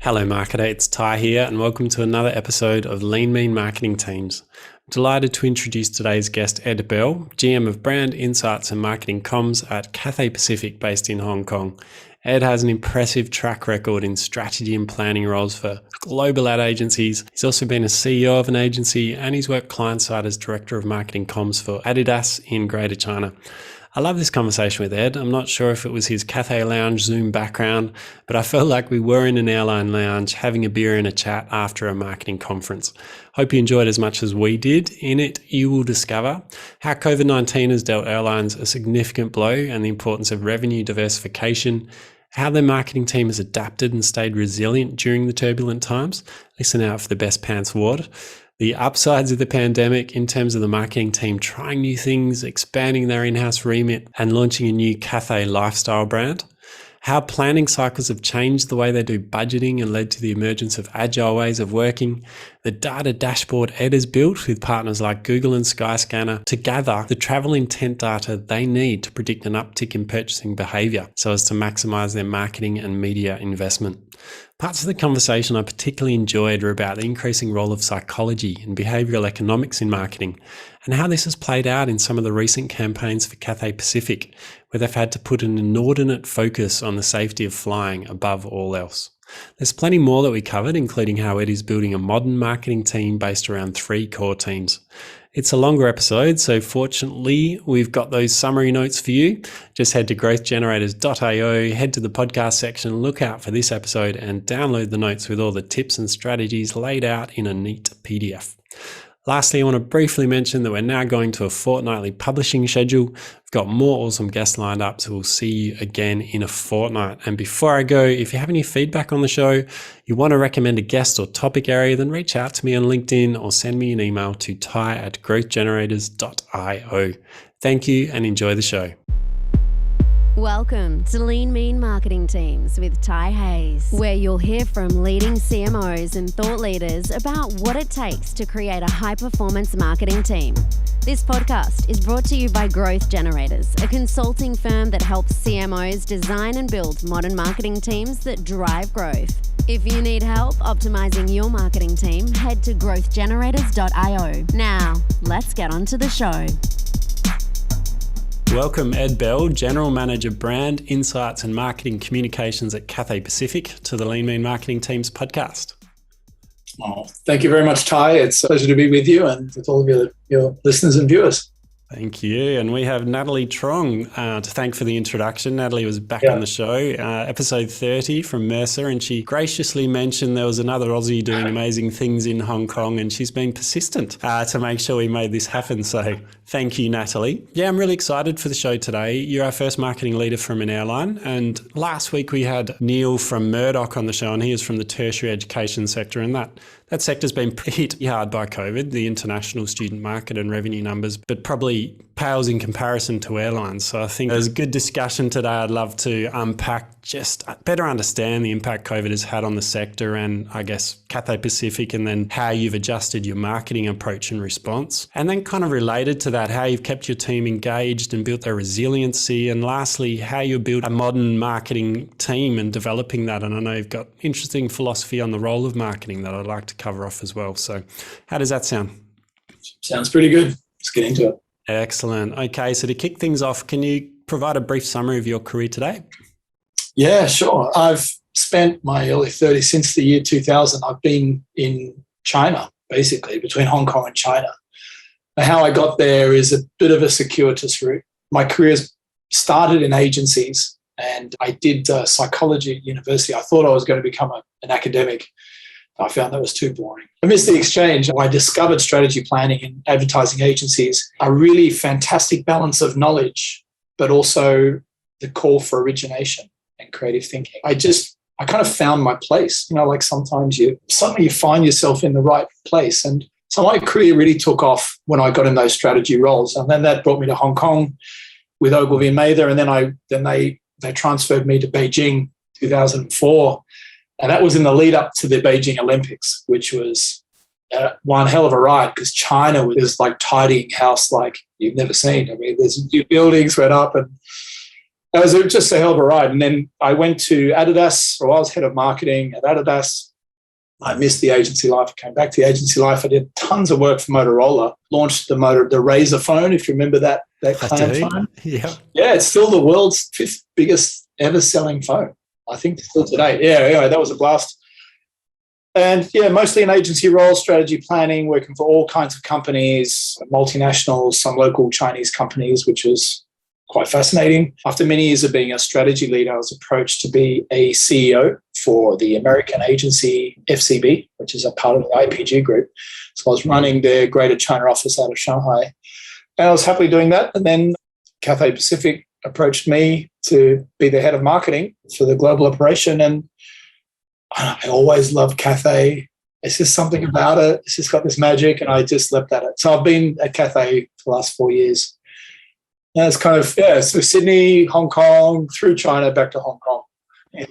Hello marketer, it's Ty here and welcome to another episode of Lean Mean Marketing Teams. I'm delighted to introduce today's guest Ed Bell, GM of Brand Insights and Marketing Comms at Cathay Pacific based in Hong Kong. Ed has an impressive track record in strategy and planning roles for global ad agencies. He's also been a CEO of an agency and he's worked client-side as Director of Marketing Comms for Adidas in Greater China. I love this conversation with Ed. I'm not sure if it was his Cathay Lounge Zoom background, but I felt like we were in an airline lounge having a beer and a chat after a marketing conference. Hope you enjoyed as much as we did. In it, you will discover how COVID-19 has dealt airlines a significant blow and the importance of revenue diversification, how their marketing team has adapted and stayed resilient during the turbulent times. Listen out for the best pants award. The upsides of the pandemic in terms of the marketing team trying new things, expanding their in-house remit and launching a new Cathay lifestyle brand. How planning cycles have changed the way they do budgeting and led to the emergence of agile ways of working. The data dashboard Ed has built with partners like Google and Skyscanner to gather the travel intent data they need to predict an uptick in purchasing behavior so as to maximize their marketing and media investment. Parts of the conversation I particularly enjoyed were about the increasing role of psychology and behavioural economics in marketing and how this has played out in some of the recent campaigns for Cathay Pacific, where they've had to put an inordinate focus on the safety of flying above all else. There's plenty more that we covered, including how Ed is building a modern marketing team based around 3 core teams. It's a longer episode, so fortunately we've got those summary notes for you. Just head to growthgenerators.io, head to the podcast section, look out for this episode and download the notes with all the tips and strategies laid out in a neat PDF. Lastly, I want to briefly mention that we're now going to a fortnightly publishing schedule. We've got more awesome guests lined up, so we'll see you again in a fortnight. And before I go, if you have any feedback on the show, you want to recommend a guest or topic area, then reach out to me on LinkedIn or send me an email to ty@growthgenerators.io. Thank you and enjoy the show. Welcome to Lean Mean Marketing Teams with Ty Hayes, where you'll hear from leading CMOs and thought leaders about what it takes to create a high-performance marketing team. This podcast is brought to you by Growth Generators, a consulting firm that helps CMOs design and build modern marketing teams that drive growth. If you need help optimizing your marketing team, head to growthgenerators.io. Now, let's get on to the show. Welcome Ed Bell, General Manager Brand Insights and Marketing Communications at Cathay Pacific, to the Lean Mean Marketing Teams podcast. Oh, thank you very much, Ty. It's a pleasure to be with you and with all of your listeners and viewers. Thank you. And we have Natalie Trong to thank for the introduction. Natalie was back on the show, episode 30 from Mercer, and she graciously mentioned there was another Aussie doing amazing things in Hong Kong, and she's been persistent to make sure we made this happen. So thank you, Natalie. Yeah, I'm really excited for the show today. You're our first marketing leader from an airline. And last week we had Neil from Murdoch on the show, and he is from the tertiary education sector, and that sector's been hit hard by COVID, the international student market and revenue numbers, but probably pales in comparison to airlines. So I think there's a good discussion today. I'd love to unpack, just better understand the impact COVID has had on the sector and I guess Cathay Pacific, and then how you've adjusted your marketing approach and response. And then kind of related to that, how you've kept your team engaged and built their resiliency. And lastly, how you build a modern marketing team and developing that. And I know you've got interesting philosophy on the role of marketing that I'd like to cover off as well. So how does that sound? Sounds pretty good. Let's get into it. Excellent. Okay, so to kick things off, can you provide a brief summary of your career today? Yeah, sure. I've spent my early 30s, since the year 2000. I've been in China, basically, between Hong Kong and China. Now, how I got there is a bit of a circuitous route. My career started in agencies, and I did psychology at university. I thought I was going to become an academic. I found that was too boring. I missed the exchange. I discovered strategy planning and advertising agencies, a really fantastic balance of knowledge, but also the call for origination and creative thinking. I kind of found my place. Like sometimes suddenly you find yourself in the right place. And so my career really took off when I got in those strategy roles. And then that brought me to Hong Kong with Ogilvy and WPP. And then they transferred me to Beijing 2004. And that was in the lead up to the Beijing Olympics, which was one hell of a ride, because China was like tidying house like you've never seen. I mean, there's new buildings went up, and It was just a hell of a ride. And then I went to Adidas, or I was head of marketing at Adidas. I missed the agency life. I came back to the agency life. I did tons of work for Motorola, launched the Razr phone, if you remember that clam phone. Yeah, it's still the world's 5th biggest ever selling phone, I think, still today. Yeah, anyway, that was a blast. And yeah, mostly in agency roles, strategy planning, working for all kinds of companies, multinationals, some local Chinese companies, which was quite fascinating. After many years of being a strategy lead, I was approached to be a CEO for the American agency FCB, which is a part of the IPG group. So I was running their Greater China office out of Shanghai. And I was happily doing that. And then Cathay Pacific approached me to be the head of marketing for the global operation. And I always loved Cathay. It's just something about it. It's just got this magic, and I just leapt at it. So I've been at Cathay for the last 4 years. And it's kind of, so Sydney, Hong Kong, through China, back to Hong Kong. Yeah.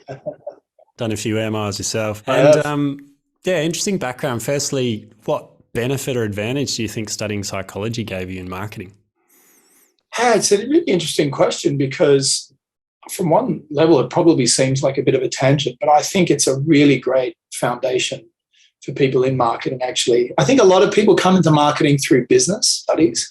Done a few air miles yourself. And interesting background. Firstly, what benefit or advantage do you think studying psychology gave you in marketing? It's a really interesting question, because from one level, it probably seems like a bit of a tangent, but I think it's a really great foundation for people in marketing, actually. I think a lot of people come into marketing through business studies,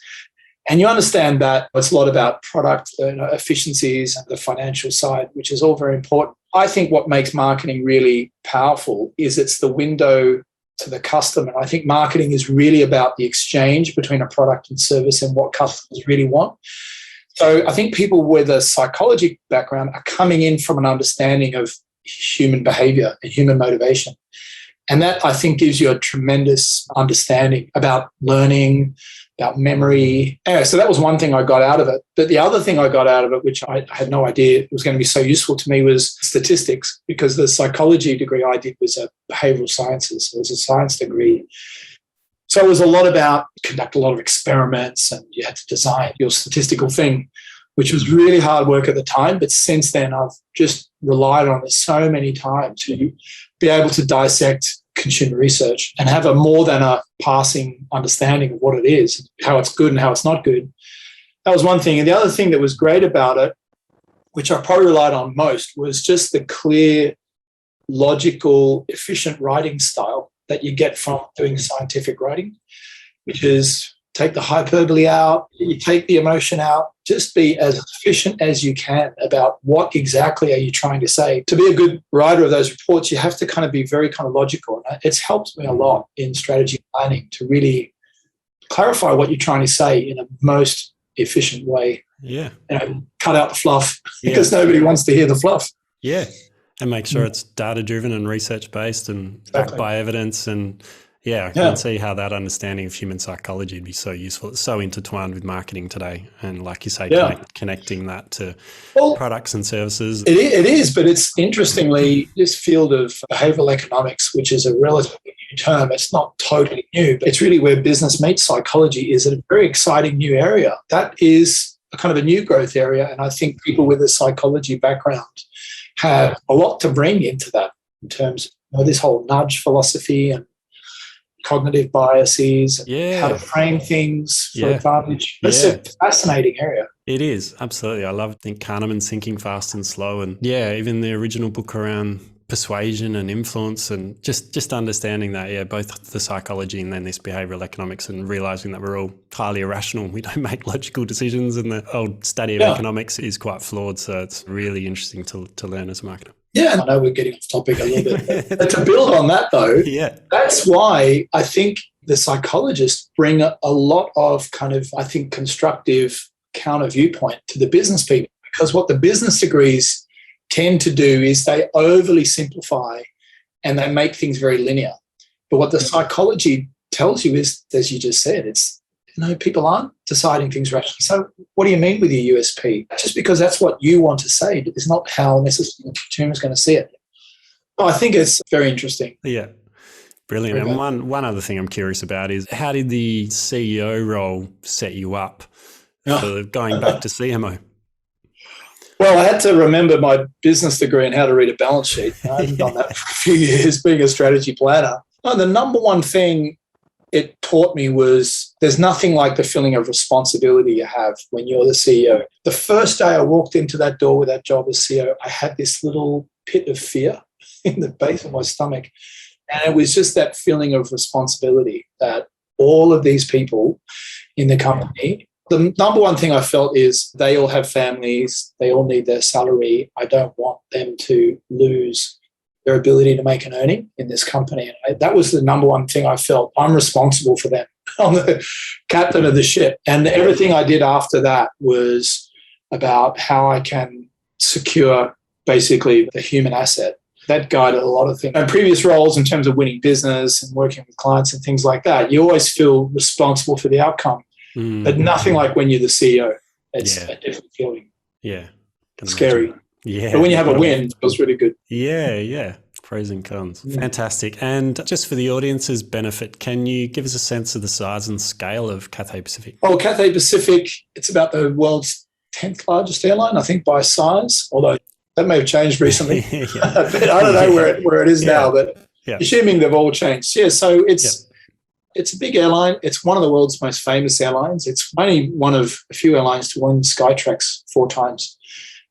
and you understand that it's a lot about product efficiencies and the financial side, which is all very important. I think what makes marketing really powerful is it's the window to the customer. I think marketing is really about the exchange between a product and service and what customers really want. So I think people with a psychology background are coming in from an understanding of human behavior and human motivation. And that, I think, gives you a tremendous understanding about learning, about memory. Anyway, so that was one thing I got out of it. But the other thing I got out of it, which I had no idea was going to be so useful to me, was statistics, because the psychology degree I did was a behavioural sciences. It was a science degree. So it was a lot about conduct a lot of experiments, and you had to design your statistical thing, which was really hard work at the time. But since then, I've just relied on it so many times to be able to dissect consumer research and have a more than a passing understanding of what it is, how it's good and how it's not good. That was one thing. And the other thing that was great about it, which I probably relied on most, was just the clear, logical, efficient writing style that you get from doing scientific writing, which is take the hyperbole out, you take the emotion out, just be as efficient as you can about what exactly are you trying to say. To be a good writer of those reports, you have to kind of be very kind of logical. And it's helped me a lot in strategy planning to really clarify what you're trying to say in a most efficient way. Yeah. Cut out the fluff because nobody wants to hear the fluff. Yeah. And make sure it's data-driven and research-based and backed by evidence. And I can see how that understanding of human psychology would be so useful. It's so intertwined with marketing today. And like you say, connecting that to products and services. It is, but it's interestingly, this field of behavioural economics, which is a relatively new term, it's not totally new, but it's really where business meets psychology, is a very exciting new area. That is a kind of a new growth area. And I think people with a psychology background have a lot to bring into that in terms of this whole nudge philosophy and cognitive biases, and how to frame things for advantage. It's a fascinating area. It is, absolutely. I love Kahneman's Thinking Fast and Slow, and even the original book around persuasion and influence, and just understanding that, both the psychology and then this behavioural economics, and realising that we're all highly irrational. We don't make logical decisions, and the old study of economics is quite flawed. So it's really interesting to learn as a marketer. Yeah, I know we're getting off topic a little bit. But to build on that, though, that's why I think the psychologists bring a lot of kind of, I think, constructive counter viewpoint to the business people. Because what the business degrees tend to do is they overly simplify and they make things very linear. But what the psychology tells you is, as you just said, it's, people aren't deciding things rationally. So what do you mean with your USP? Just because that's what you want to say is not how necessarily the consumer is going to see it. I think it's very interesting. Yeah, brilliant. And one other thing I'm curious about is, how did the CEO role set you up for going back to CMO? Well, I had to remember my business degree and how to read a balance sheet. I haven't done that for a few years, being a strategy planner. The number one thing it taught me was there's nothing like the feeling of responsibility you have when you're the CEO. The first day I walked into that door with that job as CEO, I had this little pit of fear in the base of my stomach. And it was just that feeling of responsibility that all of these people in the company, the number one thing I felt is they all have families, they all need their salary. I don't want them to lose their ability to make an earning in this company. And that was the number one thing I felt. I'm responsible for them. I'm the captain of the ship. And everything I did after that was about how I can secure basically the human asset. That guided a lot of things. And previous roles in terms of winning business and working with clients and things like that, you always feel responsible for the outcome. But nothing like when you're the CEO. It's a different feeling. Yeah. Scary. Imagine. Yeah. But when you have a win, it feels really good. Yeah. Pros and cons. Fantastic. And just for the audience's benefit, can you give us a sense of the size and scale of Cathay Pacific? Oh, Cathay Pacific, it's about the world's 10th largest airline, I think, by size, although that may have changed recently. But I don't know where it is now, but assuming they've all changed. Yeah, so it's a big airline. It's one of the world's most famous airlines. It's only one of a few airlines to win Skytrax 4 times.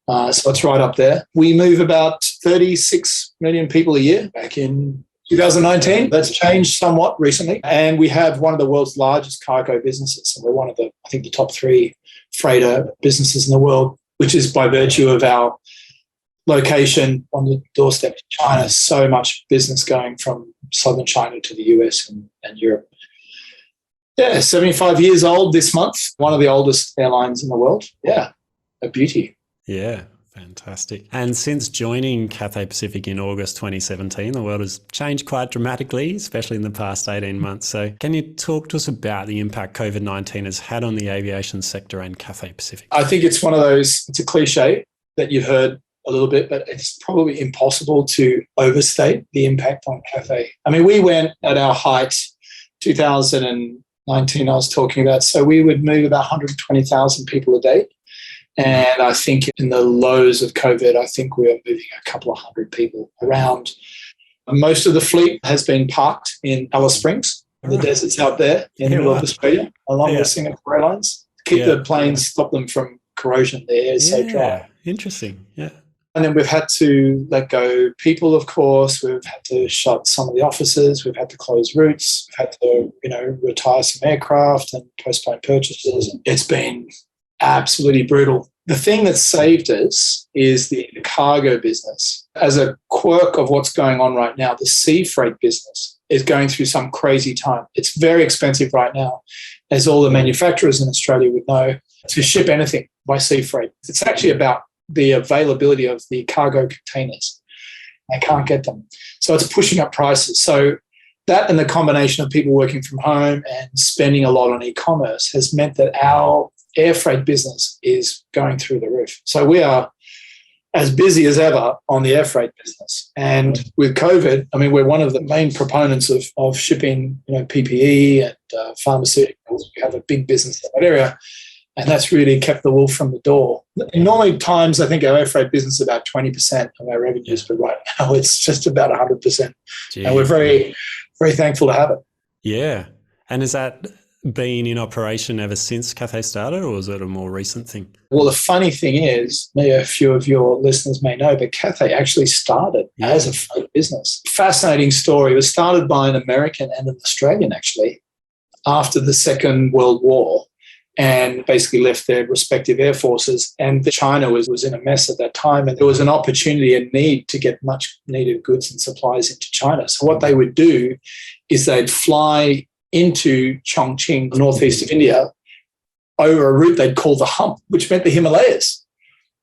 So it's right up there. We move about 36 million people a year back in 2019. That's changed somewhat recently. And we have one of the world's largest cargo businesses. And we're one of the top 3 freighter businesses in the world, which is by virtue of our location on the doorstep to China. So much business going from southern China to the US and Europe. Yeah, 75 years old this month. One of the oldest airlines in the world. Yeah, a beauty. Yeah, fantastic. And since joining Cathay Pacific in August 2017, the world has changed quite dramatically, especially in the past 18 months. So can you talk to us about the impact COVID-19 has had on the aviation sector and Cathay Pacific? I think it's one of those, it's a cliche that you've heard a little bit, but it's probably impossible to overstate the impact on Cathay. I mean, we went at our height, 2019 I was talking about, so we would move about 120,000 people a day. And I think in the lows of COVID, I think we were moving a couple of hundred people around. Most of the fleet has been parked in Alice Springs, the deserts out there in the middle of Australia, along with Singapore Airlines. Keep the planes, stop them from corrosion. The air is so dry. Interesting, And then we've had to let go people, of course. We've had to shut some of the offices. We've had to close routes. We've had to, retire some aircraft and postpone purchases. It's been absolutely brutal. The thing that saved us is the cargo business. As a quirk of what's going on right now, the sea freight business is going through some crazy time. It's very expensive right now, as all the manufacturers in Australia would know, to ship anything by sea freight. It's actually about the availability of the cargo containers. They can't get them. So it's pushing up prices. So that and the combination of people working from home and spending a lot on e-commerce has meant that our air freight business is going through the roof. So we are as busy as ever on the air freight business. And with COVID, I mean, we're one of the main proponents of shipping, PPE and pharmaceuticals. We have a big business in that area. And that's really kept the wolf from the door. In normally times, I think our air freight business is about 20% of our revenues, but right now it's just about 100%. Jeez. And we're very, very thankful to have it. Yeah. And has that been in operation ever since Cathay started, or is it a more recent thing? Well, the funny thing is, maybe a few of your listeners may know, but Cathay actually started as a freight business. Fascinating story. It was started by an American and an Australian, actually, after the Second World War, and basically left their respective air forces. And China was in a mess at that time, and there was an opportunity and need to get much needed goods and supplies into China. So what they would do is they'd fly into Chongqing, the northeast of India, over a route they'd call the Hump, which meant the Himalayas.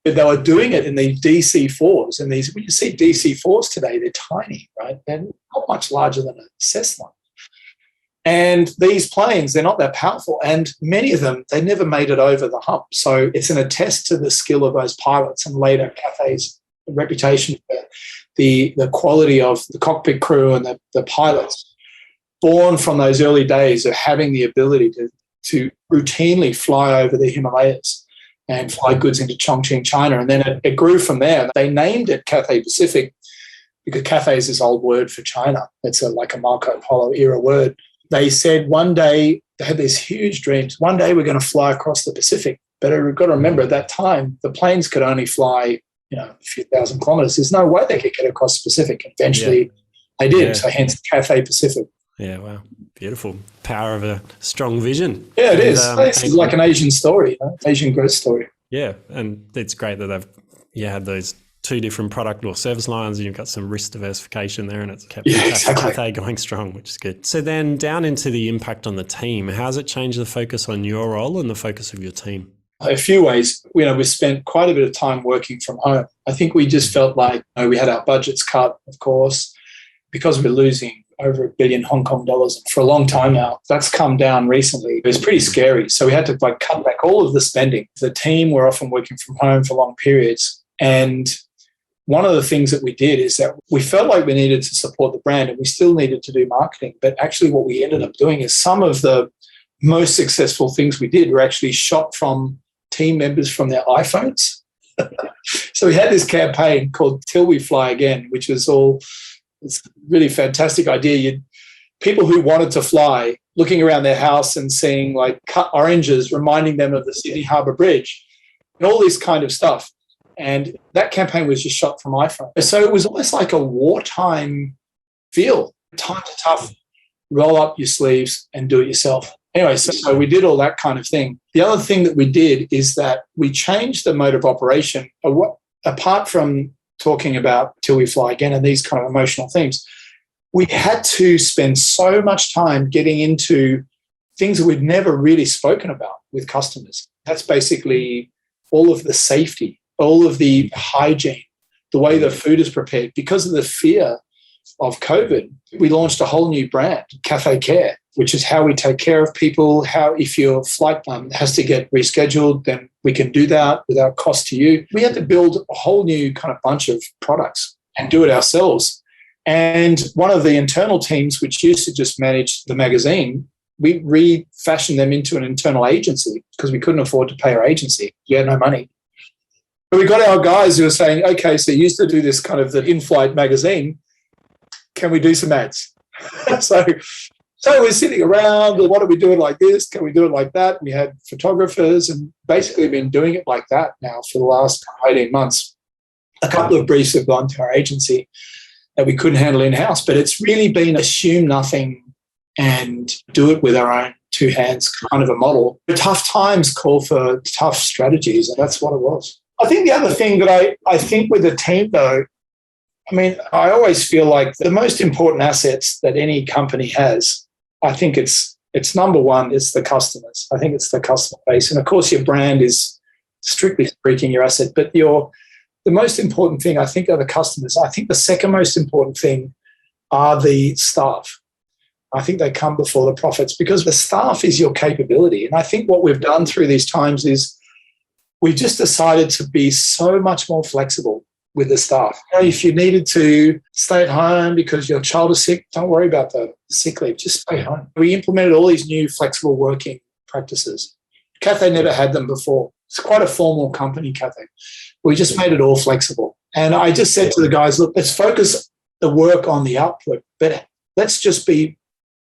But they were doing it in these DC-4s. And when you see DC-4s today, they're tiny, right? They're not much larger than a Cessna. And these planes, they're not that powerful. And many of them, they never made it over the hump. So it's an attest to the skill of those pilots and later Cathay's reputation for the quality of the cockpit crew and the pilots, born from those early days of having the ability to routinely fly over the Himalayas and fly goods into Chongqing, China. And then it grew from there. They named it Cathay Pacific because Cathay is this old word for China. It's like a Marco Polo era word. they said one day, they had these huge dreams. One day we're going to fly across the Pacific. But we've got to remember at that time, the planes could only fly, a few thousand kilometers. There's no way they could get across the Pacific. Eventually they did. Yeah. So hence Cathay Pacific. Yeah, wow. Beautiful. Power of a strong vision. Yeah, it is. It's like an Asian story, Asian growth story. Yeah, and it's great that they've had those two different product or service lines, and you've got some risk diversification there, and it's kept Cathay going strong, which is good. So then down into the impact on the team, how's it changed the focus on your role and the focus of your team? A few ways. We spent quite a bit of time working from home. I think we just felt like we had our budgets cut, of course, because we're losing over $1 billion Hong Kong dollars for a long time now. That's come down recently. It was pretty scary. So we had to cut back all of the spending. The team were often working from home for long periods. And one of the things that we did is that we felt like we needed to support the brand, and we still needed to do marketing. But actually what we ended up doing is some of the most successful things we did were actually shot from team members from their iPhones. So we had this campaign called Till We Fly Again, which was it's a really fantastic idea. People who wanted to fly, looking around their house and seeing cut oranges, reminding them of the Sydney Harbour Bridge and all this kind of stuff. And that campaign was just shot from iPhone. So it was almost like a wartime feel. Time to tough, roll up your sleeves and do it yourself. Anyway, so we did all that kind of thing. The other thing that we did is that we changed the mode of operation. Apart from talking about Till We Fly Again and these kind of emotional themes, we had to spend so much time getting into things that we'd never really spoken about with customers. That's basically all of the safety, all of the hygiene, the way the food is prepared. Because of the fear of COVID, we launched a whole new brand, Cathay Care, which is how we take care of people, how if your flight has to get rescheduled, then we can do that without cost to you. We had to build a whole new kind of bunch of products and do it ourselves. And one of the internal teams, which used to just manage the magazine, we refashioned them into an internal agency because we couldn't afford to pay our agency. We had no money. But we got our guys who were saying, okay, so you used to do this kind of the in-flight magazine. Can we do some ads? So we're sitting around, what are we doing like this? Can we do it like that? We had photographers and basically been doing it like that now for the last 18 months. A couple of briefs have gone to our agency that we couldn't handle in-house, but it's really been assume nothing and do it with our own two hands kind of a model. The tough times call for tough strategies, and that's what it was. I think the other thing that I think with the team, though, I always feel like the most important assets that any company has, I think it's number one, it's the customers. I think it's the customer base. And of course, your brand is strictly speaking your asset, but the most important thing, I think, are the customers. I think the second most important thing are the staff. I think they come before the profits because the staff is your capability. And I think what we've done through these times is we've just decided to be so much more flexible with the staff. If you needed to stay at home because your child is sick, don't worry about the sick leave, just stay home. We implemented all these new flexible working practices. Cathay never had them before. It's quite a formal company, Cathay. We just made it all flexible. And I just said to the guys, look, let's focus the work on the output, but let's just be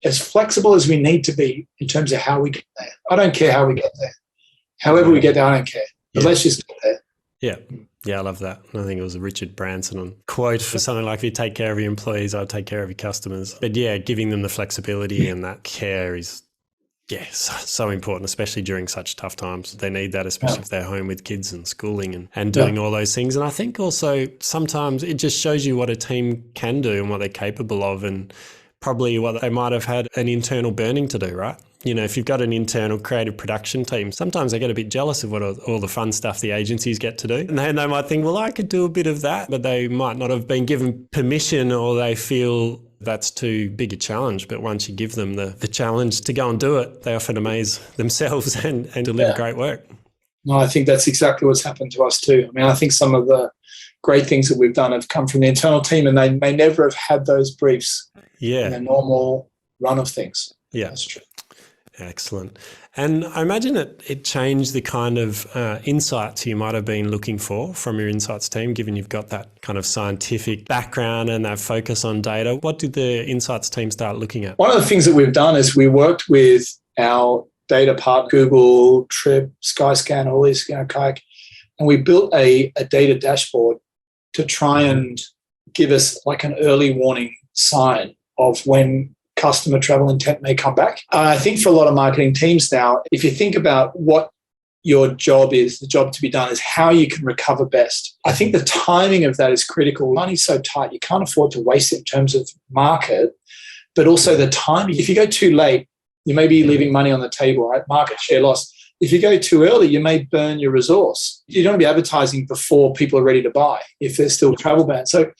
as flexible as we need to be in terms of how we get there. I don't care how we get there. However we get there, I don't care. But let's just get there. Yeah. Yeah, I love that. I think it was a Richard Branson quote for something like, if you take care of your employees, I'll take care of your customers. But yeah, giving them the flexibility and that care is, so important, especially during such tough times. They need that, especially if they're home with kids and schooling and doing all those things. And I think also sometimes it just shows you what a team can do and what they're capable of, and probably what they might have had an internal burning to do, right? If you've got an internal creative production team, sometimes they get a bit jealous of what all the fun stuff the agencies get to do. And then they might think, well, I could do a bit of that, but they might not have been given permission, or they feel that's too big a challenge. But once you give them the challenge to go and do it, they often amaze themselves and deliver great work. No, I think that's exactly what's happened to us too. I think some of the great things that we've done have come from the internal team, and they may never have had those briefs in the normal run of things. Yeah. That's true. Excellent. And I imagine it changed the kind of insights you might have been looking for from your insights team, given you've got that kind of scientific background and that focus on data. What did the insights team start looking at? One of the things that we've done is we worked with our data part, Google, Trip, Skyscanner, all these, Kayak, and we built a data dashboard to try and give us like an early warning sign of when customer travel intent may come back. I think for a lot of marketing teams now, if you think about what your job is, the job to be done is how you can recover best. I think the timing of that is critical. Money's so tight, you can't afford to waste it in terms of market, but also the timing. If you go too late, you may be leaving money on the table, right? Market share loss. If you go too early, you may burn your resource. You don't want to be advertising before people are ready to buy if there's still travel bans. So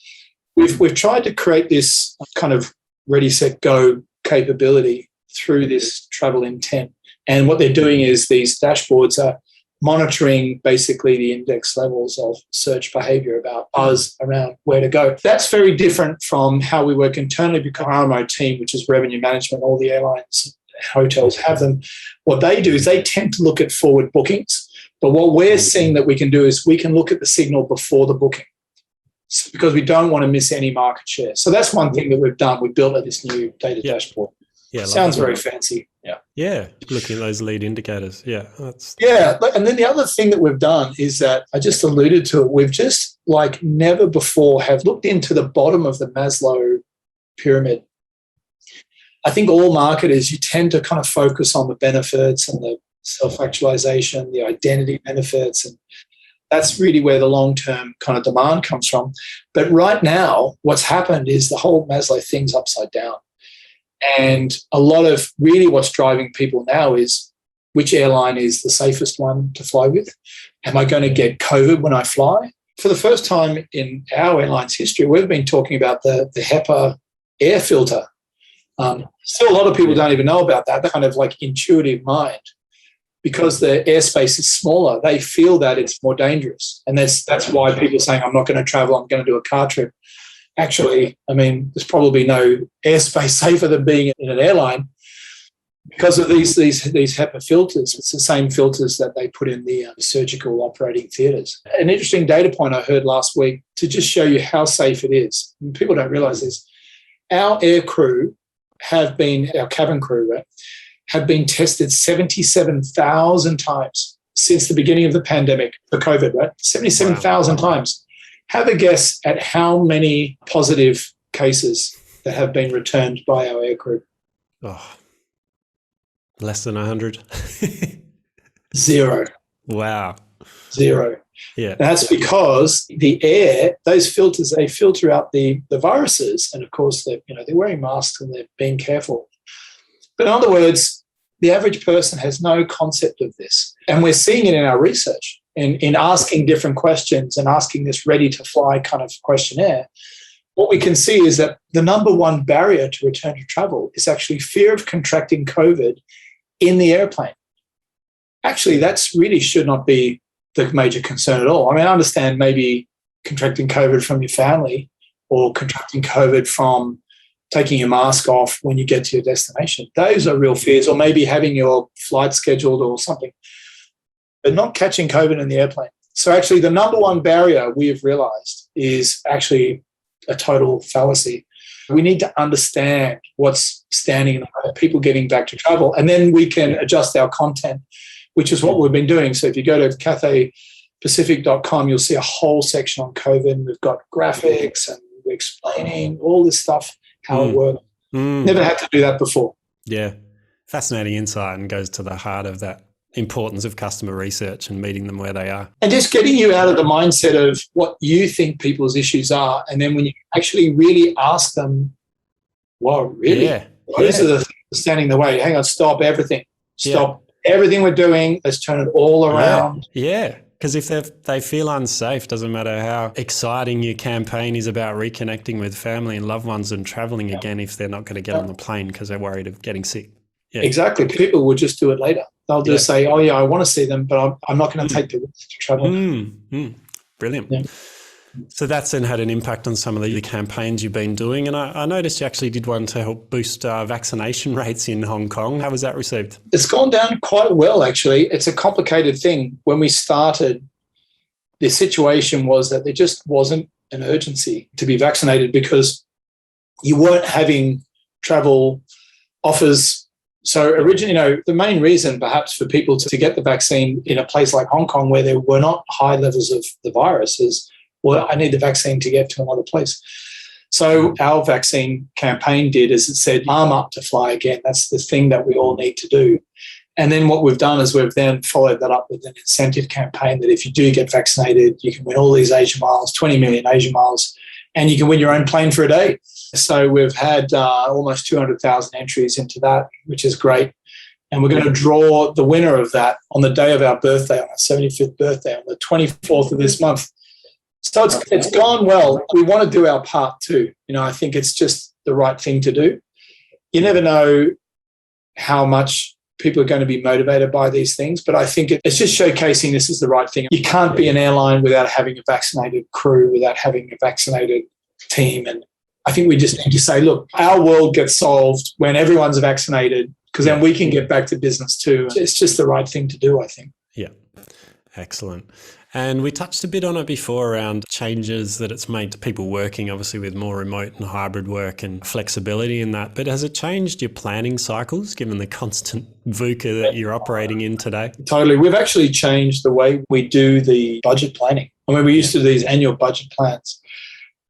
we've tried to create this kind of ready, set, go capability through this travel intent. And what they're doing is these dashboards are monitoring basically the index levels of search behavior about buzz around where to go. That's very different from how we work internally because our RMO team, which is revenue management, all the airlines, hotels have them. What they do is they tend to look at forward bookings. But what we're seeing that we can do is we can look at the signal before the booking, because we don't want to miss any market share. So that's one thing that we've done. We built this new data dashboard. Yeah, sounds very fancy. Yeah, looking at those lead indicators. Yeah. And then the other thing that we've done is that I just alluded to it. We've just like never before have looked into the bottom of the Maslow pyramid. I think all marketers, you tend to kind of focus on the benefits and the self-actualization, the identity benefits, and that's really where the long-term kind of demand comes from. But right now, what's happened is the whole Maslow thing's upside down. And a lot of really what's driving people now is which airline is the safest one to fly with? Am I going to get COVID when I fly? For the first time in our airline's history, we've been talking about the HEPA air filter. Still, a lot of people don't even know about that kind of like intuitive mind. Because the airspace is smaller, they feel that it's more dangerous. And that's why people are saying, I'm not going to travel, I'm going to do a car trip. Actually, I mean, there's probably no airspace safer than being in an airline because of these HEPA filters. It's the same filters that they put in the surgical operating theatres. An interesting data point I heard last week to just show you how safe it is. And people don't realise this. Our air crew have been, our cabin crew, right, have been tested 77,000 times since the beginning of the pandemic for COVID, right? 77,000 times. Have a guess at how many positive cases that have been returned by our air crew. Oh, less than 100. Zero. Wow. Zero. Yeah. And that's because the air, those filters, they filter out the viruses. And of course, they're wearing masks and they're being careful. But in other words, the average person has no concept of this. And we're seeing it in our research, in asking different questions and asking this ready-to-fly kind of questionnaire. What we can see is that the number one barrier to return to travel is actually fear of contracting COVID in the airplane. Actually, that's really should not be the major concern at all. I mean, I understand maybe contracting COVID from your family or contracting COVID from taking your mask off when you get to your destination. Those are real fears, or maybe having your flight scheduled or something, but not catching COVID in the airplane. So actually the number one barrier we have realized is actually a total fallacy. We need to understand what's standing in the way of people getting back to travel, and then we can adjust our content, which is what we've been doing. So if you go to cathaypacific.com, you'll see a whole section on COVID, and we've got graphics and we're explaining all this stuff, how it works. Never had to do that before. Yeah. Fascinating insight, and goes to the heart of that importance of customer research and meeting them where they are. And just getting you out of the mindset of what you think people's issues are. And then when you actually really ask them, well, really? Yeah. Those are the things standing in the way. Hang on, stop everything. Stop everything we're doing. Let's turn it all around. Yeah. Because if they feel unsafe, doesn't matter how exciting your campaign is about reconnecting with family and loved ones and traveling again, if they're not going to get on the plane because they're worried of getting sick. Yeah. Exactly. People will just do it later. They'll just say, oh, yeah, I want to see them, but I'm not going to take the risk to travel. Brilliant. Yeah. So that's then had an impact on some of the campaigns you've been doing. And I noticed you actually did one to help boost vaccination rates in Hong Kong. How was that received? It's gone down quite well, actually. It's a complicated thing. When we started, the situation was that there just wasn't an urgency to be vaccinated because you weren't having travel offers. So originally, the main reason perhaps for people to get the vaccine in a place like Hong Kong where there were not high levels of the virus is, well, I need the vaccine to get to another place. So our vaccine campaign did is it said, arm up to fly again. That's the thing that we all need to do. And then what we've done is we've then followed that up with an incentive campaign that if you do get vaccinated, you can win all these Asia miles, 20 million Asia miles, and you can win your own plane for a day. So we've had almost 200,000 entries into that, which is great. And we're going to draw the winner of that on the day of our birthday, on our 75th birthday, on the 24th of this month. So it's gone well. We want to do our part too. I think it's just the right thing to do. You never know how much people are going to be motivated by these things, but I think it's just showcasing this is the right thing. You can't be an airline without having a vaccinated crew, without having a vaccinated team. And I think we just need to say, look, our world gets solved when everyone's vaccinated because then we can get back to business too. It's just the right thing to do, I think. Yeah, excellent. And we touched a bit on it before around changes that it's made to people working, obviously with more remote and hybrid work and flexibility in that. But has it changed your planning cycles given the constant VUCA that you're operating in today? Totally. We've actually changed the way we do the budget planning. We used to do these annual budget plans.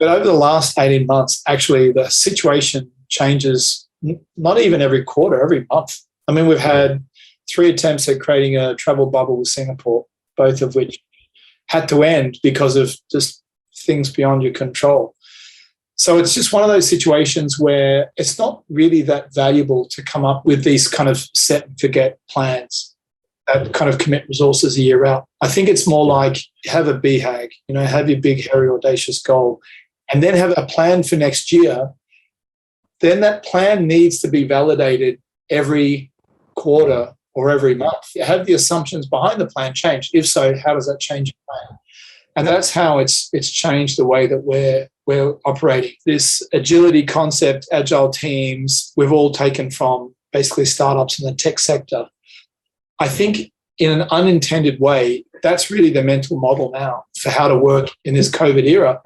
But over the last 18 months, actually the situation changes not even every quarter, every month. We've had 3 attempts at creating a travel bubble with Singapore, both of which had to end because of just things beyond your control. So it's just one of those situations where it's not really that valuable to come up with these kind of set and forget plans that kind of commit resources a year out. I think it's more like have a BHAG, have your big, hairy, audacious goal, and then have a plan for next year. Then that plan needs to be validated every quarter or every month. Have the assumptions behind the plan changed? If so, how does that change your plan? And that's how it's changed the way that we're operating. This agility concept, agile teams, we've all taken from basically startups in the tech sector. I think in an unintended way, that's really the mental model now for how to work in this COVID era.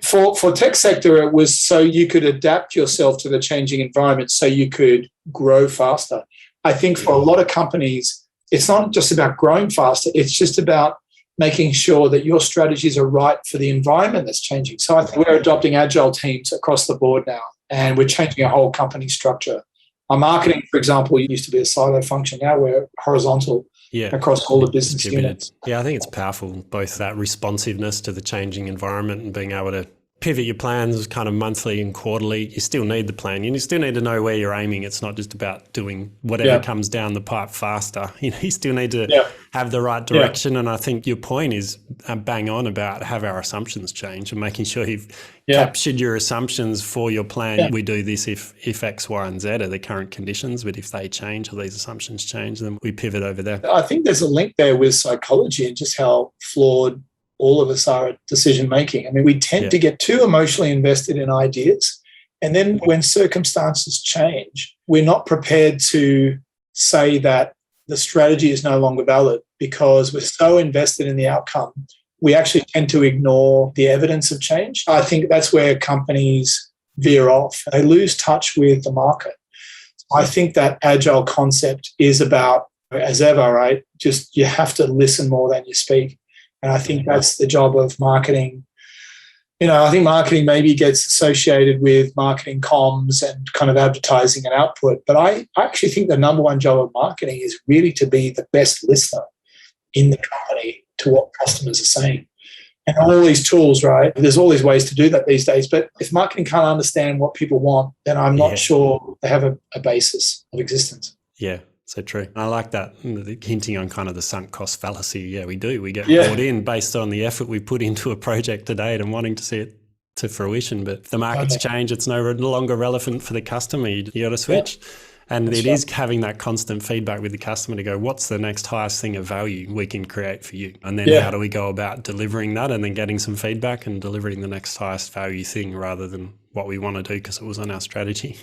For tech sector, it was so you could adapt yourself to the changing environment so you could grow faster. I think for a lot of companies, it's not just about growing faster. It's just about making sure that your strategies are right for the environment that's changing. So I think we're adopting agile teams across the board now, and we're changing our whole company structure. Our marketing, for example, used to be a silo function. Now we're horizontal across all the business units. Yeah, I think it's powerful, both that responsiveness to the changing environment and being able to pivot your plans kind of monthly and quarterly. You still need the plan. You still need to know where you're aiming. It's not just about doing whatever comes down the pipe faster. You still need to have the right direction. And I think your point is bang on about have our assumptions change and making sure you've captured your assumptions for your plan. We do this if X, Y, and Z are the current conditions, but if they change or these assumptions change, then we pivot over there. I think there's a link there with psychology and just how flawed all of us are at decision making. We tend to get too emotionally invested in ideas. And then when circumstances change, we're not prepared to say that the strategy is no longer valid because we're so invested in the outcome. We actually tend to ignore the evidence of change. I think that's where companies veer off. They lose touch with the market. I think that agile concept is about, as ever, right? Just you have to listen more than you speak. And I think that's the job of marketing. I think marketing maybe gets associated with marketing comms and kind of advertising and output. But I actually think the number one job of marketing is really to be the best listener in the company to what customers are saying. And all these tools, right? There's all these ways to do that these days. But if marketing can't understand what people want, then I'm not sure they have a basis of existence. Yeah. So true. I like that, hinting on kind of the sunk cost fallacy. Yeah, we do. We get brought in based on the effort we put into a project to date and wanting to see it to fruition. But if the markets change, it's no longer relevant for the customer. You got to switch. And it is having that constant feedback with the customer to go, what's the next highest thing of value we can create for you? And then how do we go about delivering that and then getting some feedback and delivering the next highest value thing rather than what we want to do because it was on our strategy.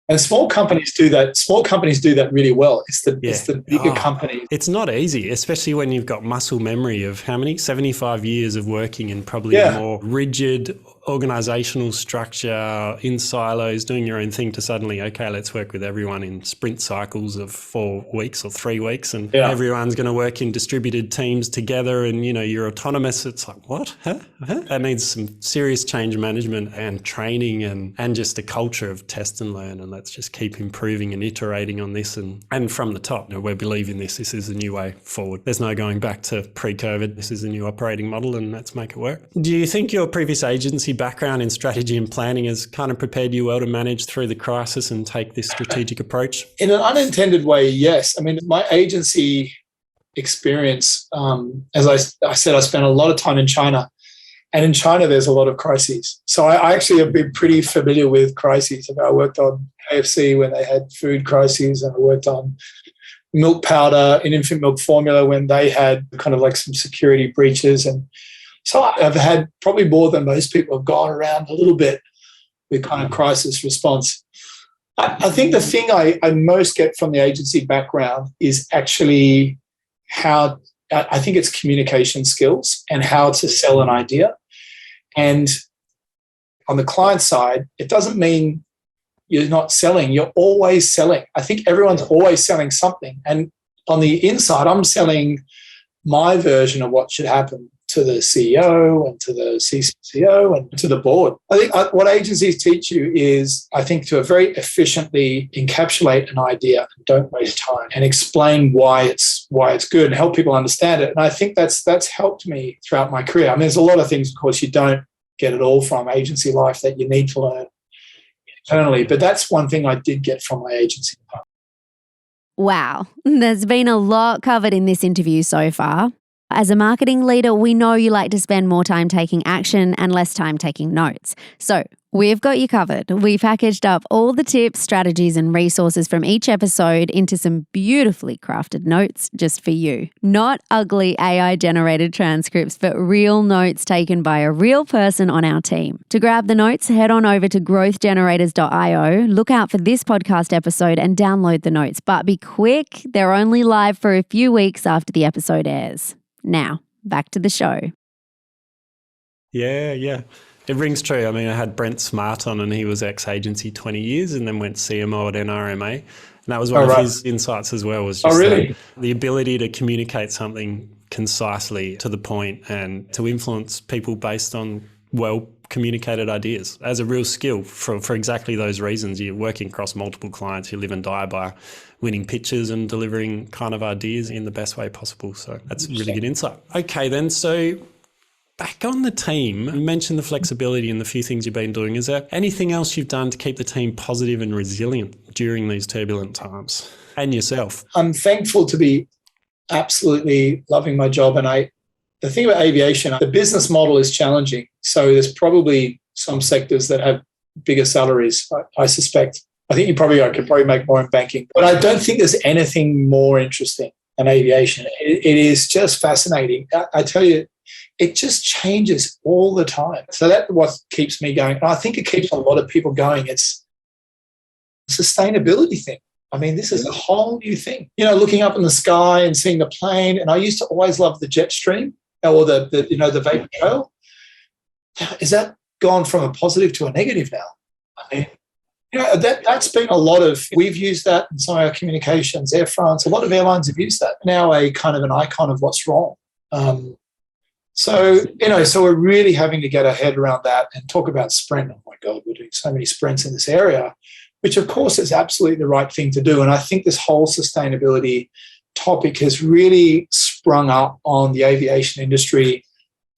And small companies do that. Small companies do that really well. It's the bigger companies. It's not easy, especially when you've got muscle memory of how many? 75 years of working in probably a more rigid organizational structure in silos, doing your own thing to suddenly, okay, let's work with everyone in sprint cycles of 4 weeks or 3 weeks. And everyone's going to work in distributed teams together and, you're autonomous. It's like, what? Huh? That needs some serious change management and training and just a culture of test and learn. And let's just keep improving and iterating on this. And from the top, we believe in this. This is the new way forward. There's no going back to pre-COVID. This is the new operating model and let's make it work. Do you think your previous agency background in strategy and planning has kind of prepared you well to manage through the crisis and take this strategic approach? In an unintended way, yes. I mean, my agency experience, as I said, I spent a lot of time in China. And in China, there's a lot of crises. So I actually have been pretty familiar with crises. I worked on KFC when they had food crises, and I worked on milk powder in infant milk formula when they had kind of like some security breaches. And so I've had probably more than most people have gone around a little bit with kind of crisis response. I think the thing I most get from the agency background is actually how I think it's communication skills and how to sell an idea. And on the client side, it doesn't mean you're not selling. You're always selling. I think everyone's always selling something. And on the inside, I'm selling my version of what should happen to the CEO and to the CCO and to the board. I think what agencies teach you is, I think, to very efficiently encapsulate an idea and don't waste time and explain why it's good and help people understand it. And I think that's helped me throughout my career. I mean, there's a lot of things, of course, you don't get it all from agency life that you need to learn internally. But that's one thing I did get from my agency. Wow, there's been a lot covered in this interview so far. As a marketing leader, we know you like to spend more time taking action and less time taking notes. So we've got you covered. We packaged up all the tips, strategies, and resources from each episode into some beautifully crafted notes just for you. Not ugly AI-generated transcripts, but real notes taken by a real person on our team. To grab the notes, head on over to growthgenerators.io, look out for this podcast episode and download the notes. But be quick, they're only live for a few weeks after the episode airs. Now, back to the show. Yeah. It rings true. I mean, I had Brent Smart on and he was ex-agency 20 years and then went CMO at NRMA. And that was one of his insights as well, was just the ability to communicate something concisely to the point and to influence people based on well-communicated ideas as a real skill for exactly those reasons. You're working across multiple clients, you live and die by winning pitches and delivering kind of ideas in the best way possible. So that's really good insight. Okay, then. So back on the team, you mentioned the flexibility and the few things you've been doing. Is there anything else you've done to keep the team positive and resilient during these turbulent times, and yourself? I'm thankful to be absolutely loving my job. And the thing about aviation, the business model is challenging. So there's probably some sectors that have bigger salaries, I suspect. I think I could probably make more in banking. But I don't think there's anything more interesting than aviation. It is just fascinating. I tell you, it just changes all the time. So that's what keeps me going. And I think it keeps a lot of people going. It's a sustainability thing. I mean, this is a whole new thing. Looking up in the sky and seeing the plane. And I used to always love the jet stream or the vapor trail. Is that gone from a positive to a negative now? I mean, that's been a lot of, we've used that in some of our communications, Air France, a lot of airlines have used that. Now a kind of an icon of what's wrong. So we're really having to get our head around that and talk about sprint. Oh my God, we're doing so many sprints in this area, which of course is absolutely the right thing to do. And I think this whole sustainability topic has really sprung up on the aviation industry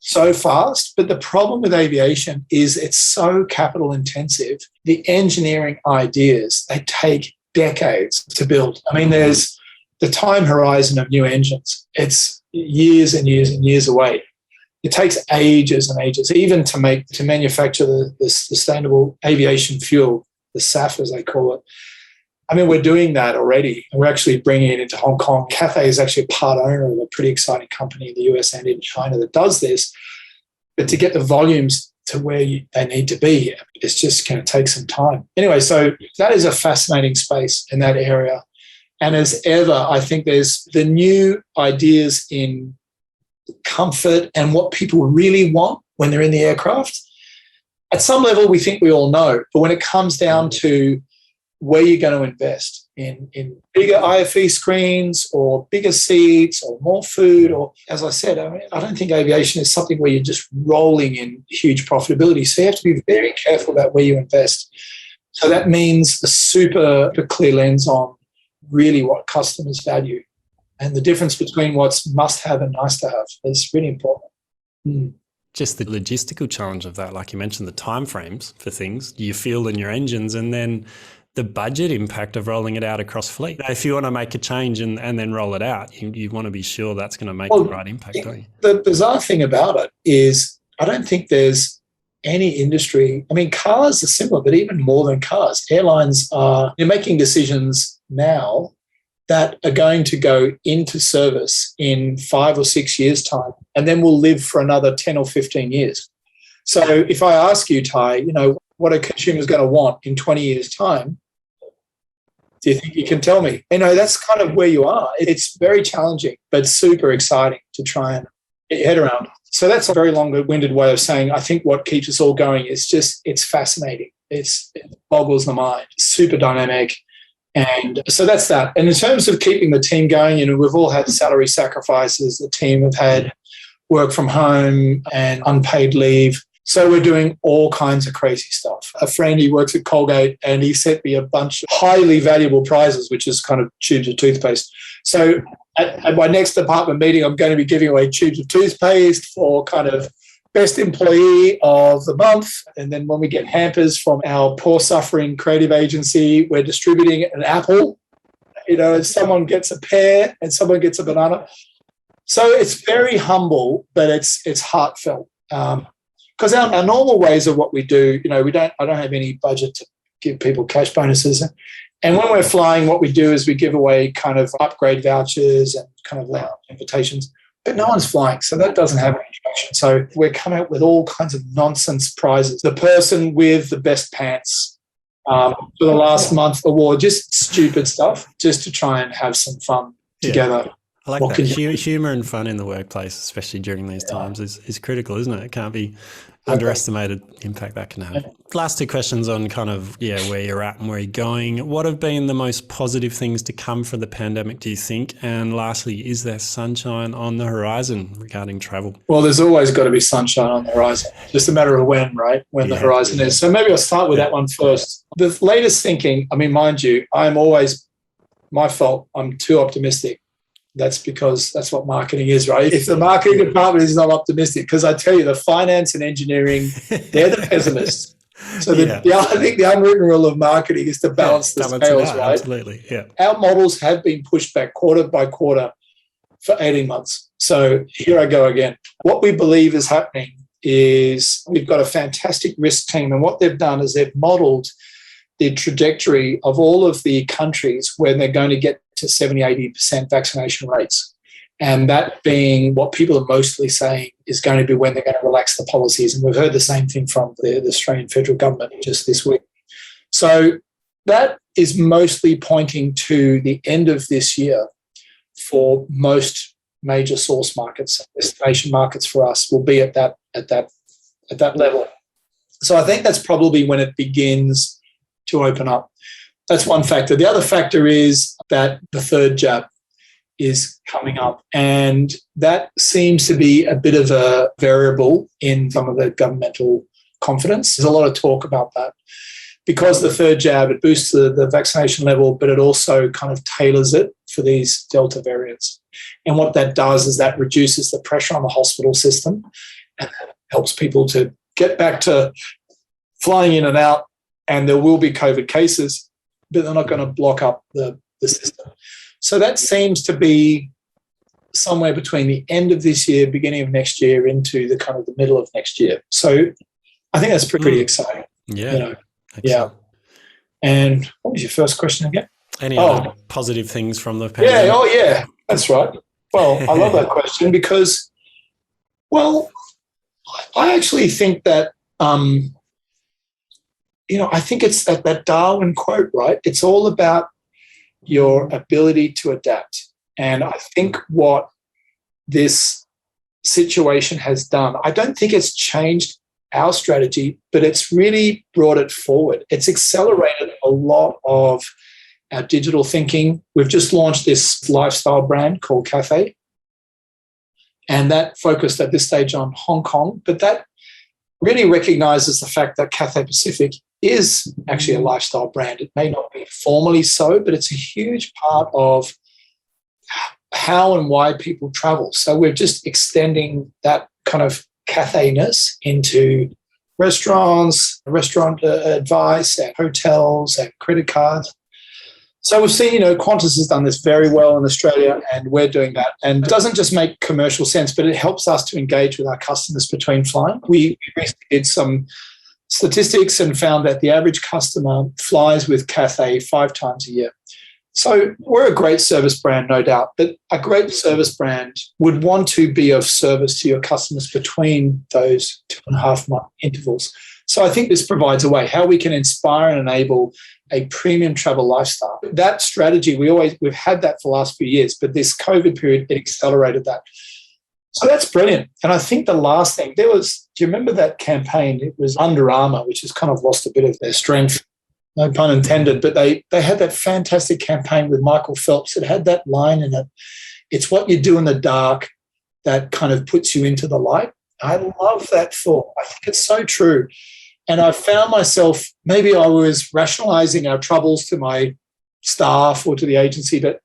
so fast. But the problem with aviation is it's so capital intensive. The engineering ideas, they take decades to build. I mean, there's the time horizon of new engines. It's years and years and years away. It takes ages and ages, even to manufacture the sustainable aviation fuel, the SAF as they call it. I mean, we're doing that already, and we're actually bringing it into Hong Kong. Cathay is actually a part owner of a pretty exciting company in the US and in China that does this. But to get the volumes to where they need to be, it's just going to take some time. Anyway, so that is a fascinating space in that area. And as ever, I think there's the new ideas in comfort and what people really want when they're in the aircraft. At some level, we think we all know, but when it comes down to where you're going to invest in bigger IFE screens or bigger seats or more food, or as I said, I don't think aviation is something where you're just rolling in huge profitability. So you have to be very careful about where you invest. So that means a super clear lens on really what customers value, and the difference between what's must have and nice to have is really important. Just the logistical challenge of that, like you mentioned, the timeframes for things, you fuel in your engines, and then the budget impact of rolling it out across fleet. If you want to make a change and then roll it out, you want to be sure that's going to make the right impact, don't you? The bizarre thing about it is I don't think there's any industry. I mean, cars are similar, but even more than cars. Airlines you're making decisions now that are going to go into service in 5 or 6 years' time, and then will live for another 10 or 15 years. So if I ask you, Ty, what are consumers going to want in 20 years' time? Do you think you can tell me? That's kind of where you are. It's very challenging, but super exciting to try and get your head around. So that's a very long-winded way of saying I think what keeps us all going is just it's fascinating. It boggles the mind. Super dynamic. And so that's that. And in terms of keeping the team going, we've all had salary sacrifices. The team have had work from home and unpaid leave. So we're doing all kinds of crazy stuff. A friend, he works at Colgate, and he sent me a bunch of highly valuable prizes, which is kind of tubes of toothpaste. So at my next department meeting, I'm going to be giving away tubes of toothpaste for kind of best employee of the month. And then when we get hampers from our poor suffering creative agency, we're distributing an apple. And someone gets a pear and someone gets a banana. So it's very humble, but it's heartfelt. Because our normal ways of what we do, I don't have any budget to give people cash bonuses. And when we're flying, what we do is we give away kind of upgrade vouchers and kind of lounge invitations. But no one's flying, so that doesn't have any traction. So we're coming up with all kinds of nonsense prizes. The person with the best pants for the last month award, just stupid stuff, just to try and have some fun together. I like that. Humour and fun in the workplace, especially during these times, is critical, isn't it? It can't be underestimated impact that can have. Last two questions on kind of, where you're at and where you're going. What have been the most positive things to come from the pandemic, do you think? And lastly, is there sunshine on the horizon regarding travel? Well, there's always got to be sunshine on the horizon. Just a matter of when, right? When the horizon is. So maybe I'll start with that one first. The latest thinking, I mean, mind you, I'm always, my fault, I'm too optimistic. That's because that's what marketing is, right? If the marketing department is not optimistic, because I tell you, the finance and engineering, they're the pessimists. So I think the unwritten rule of marketing is to balance the scales, right? Absolutely, yeah. Our models have been pushed back quarter by quarter for 18 months. So here I go again. What we believe is happening is we've got a fantastic risk team, and what they've done is they've modeled the trajectory of all of the countries where they're going to get to 70-80% vaccination rates. And that being what people are mostly saying is going to be when they're going to relax the policies. And we've heard the same thing from the Australian federal government just this week. So that is mostly pointing to the end of this year for most major source markets. Destination markets for us will be at that level. So I think that's probably when it begins to open up. That's one factor. The other factor is that the third jab is coming up, and that seems to be a bit of a variable in some of the governmental confidence. There's a lot of talk about that because the third jab, it boosts the vaccination level, but it also kind of tailors it for these Delta variants. And what that does is that reduces the pressure on the hospital system and helps people to get back to flying in and out. And there will be COVID cases, but they're not going to block up the system. So that seems to be somewhere between the end of this year, beginning of next year, into the kind of the middle of next year. So I think that's pretty exciting. Yeah. Yeah. And what was your first question again? Any other positive things from the Yeah, pandemic? yeah, that's right. Well, I love that question because, well, I actually think that, I think it's that Darwin quote, right? It's all about your ability to adapt. And I think what this situation has done, I don't think it's changed our strategy, but it's really brought it forward. It's accelerated a lot of our digital thinking. We've just launched this lifestyle brand called Cathay, and that focused at this stage on Hong Kong, but that really recognizes the fact that Cathay Pacific is actually a lifestyle brand. It may not be formally so, but it's a huge part of how and why people travel. So we're just extending that kind of Cathay-ness into restaurants, restaurant advice, and hotels, and credit cards. So we've seen, Qantas has done this very well in Australia, and we're doing that. And it doesn't just make commercial sense, but it helps us to engage with our customers between flying. We recently did some statistics and found that the average customer flies with Cathay 5 times a year. So we're a great service brand, no doubt, but a great service brand would want to be of service to your customers between those 2.5-month intervals. So I think this provides a way how we can inspire and enable a premium travel lifestyle. That strategy, we've had that for the last few years, but this COVID period, it accelerated that. So that's brilliant. And I think the last thing, do you remember that campaign? It was Under Armour, which has kind of lost a bit of their strength, no pun intended, but they had that fantastic campaign with Michael Phelps. It had that line in it. It's what you do in the dark that kind of puts you into the light. I love that thought. I think it's so true. And I found myself, maybe I was rationalizing our troubles to my staff or to the agency, but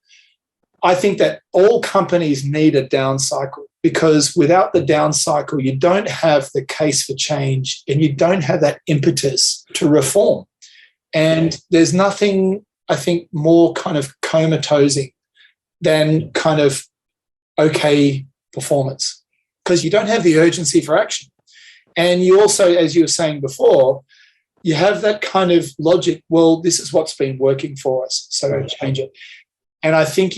I think that all companies need a down cycle, because without the down cycle, you don't have the case for change and you don't have that impetus to reform. And there's nothing, I think, more kind of comatosing than kind of okay performance, because you don't have the urgency for action. And you also, as you were saying before, you have that kind of logic, well, this is what's been working for us, so don't change it. And I think,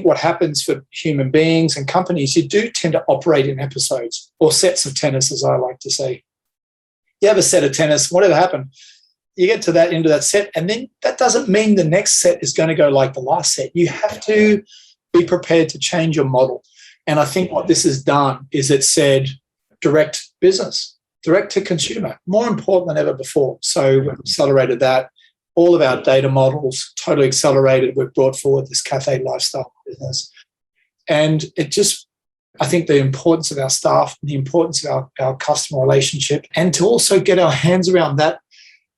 what happens for human beings and companies, you do tend to operate in episodes or sets of tennis, as I like to say. You have a set of tennis, whatever happened, you get to that end of that set, and then that doesn't mean the next set is going to go like the last set. You have to be prepared to change your model. And I think what this has done is it said direct business, direct to consumer, more important than ever before. So we've accelerated that. All of our data models totally accelerated. We've brought forward this Cathay lifestyle business. And it just, I think the importance of our staff, the importance of our customer relationship, and to also get our hands around that.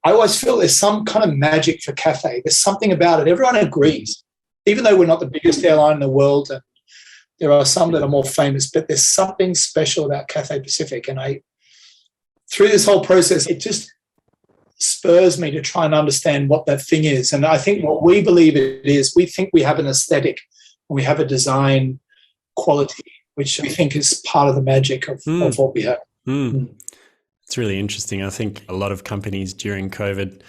I always feel there's some kind of magic for Cathay. There's something about it. Everyone agrees, even though we're not the biggest airline in the world, and there are some that are more famous, but there's something special about Cathay Pacific. And through this whole process, it just spurs me to try and understand what that thing is. And I think what we believe it is, we think we have an aesthetic, and we have a design quality, which we think is part of the magic of what we have. It's really interesting. I think a lot of companies during COVID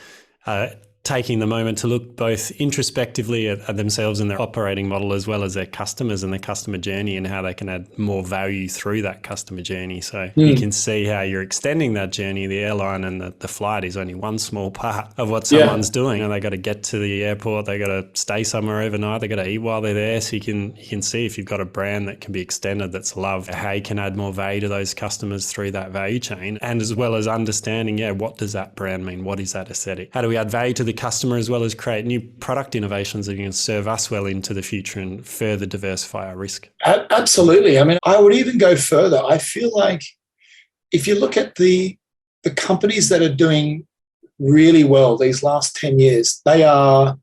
taking the moment to look both introspectively at themselves and their operating model, as well as their customers and their customer journey, and how they can add more value through that customer journey. So you can see how you're extending that journey. The airline and the flight is only one small part of what someone's doing. And they got to get to the airport, they got to stay somewhere overnight, they got to eat while they're there. So you can see if you've got a brand that can be extended, that's loved, how you can add more value to those customers through that value chain, and as well as understanding, what does that brand mean? What is that aesthetic? How do we add value to the customer, as well as create new product innovations that can serve us well into the future and further diversify our risk? Absolutely. I mean, I would even go further. I feel like if you look at the companies that are doing really well these last 10 years, they are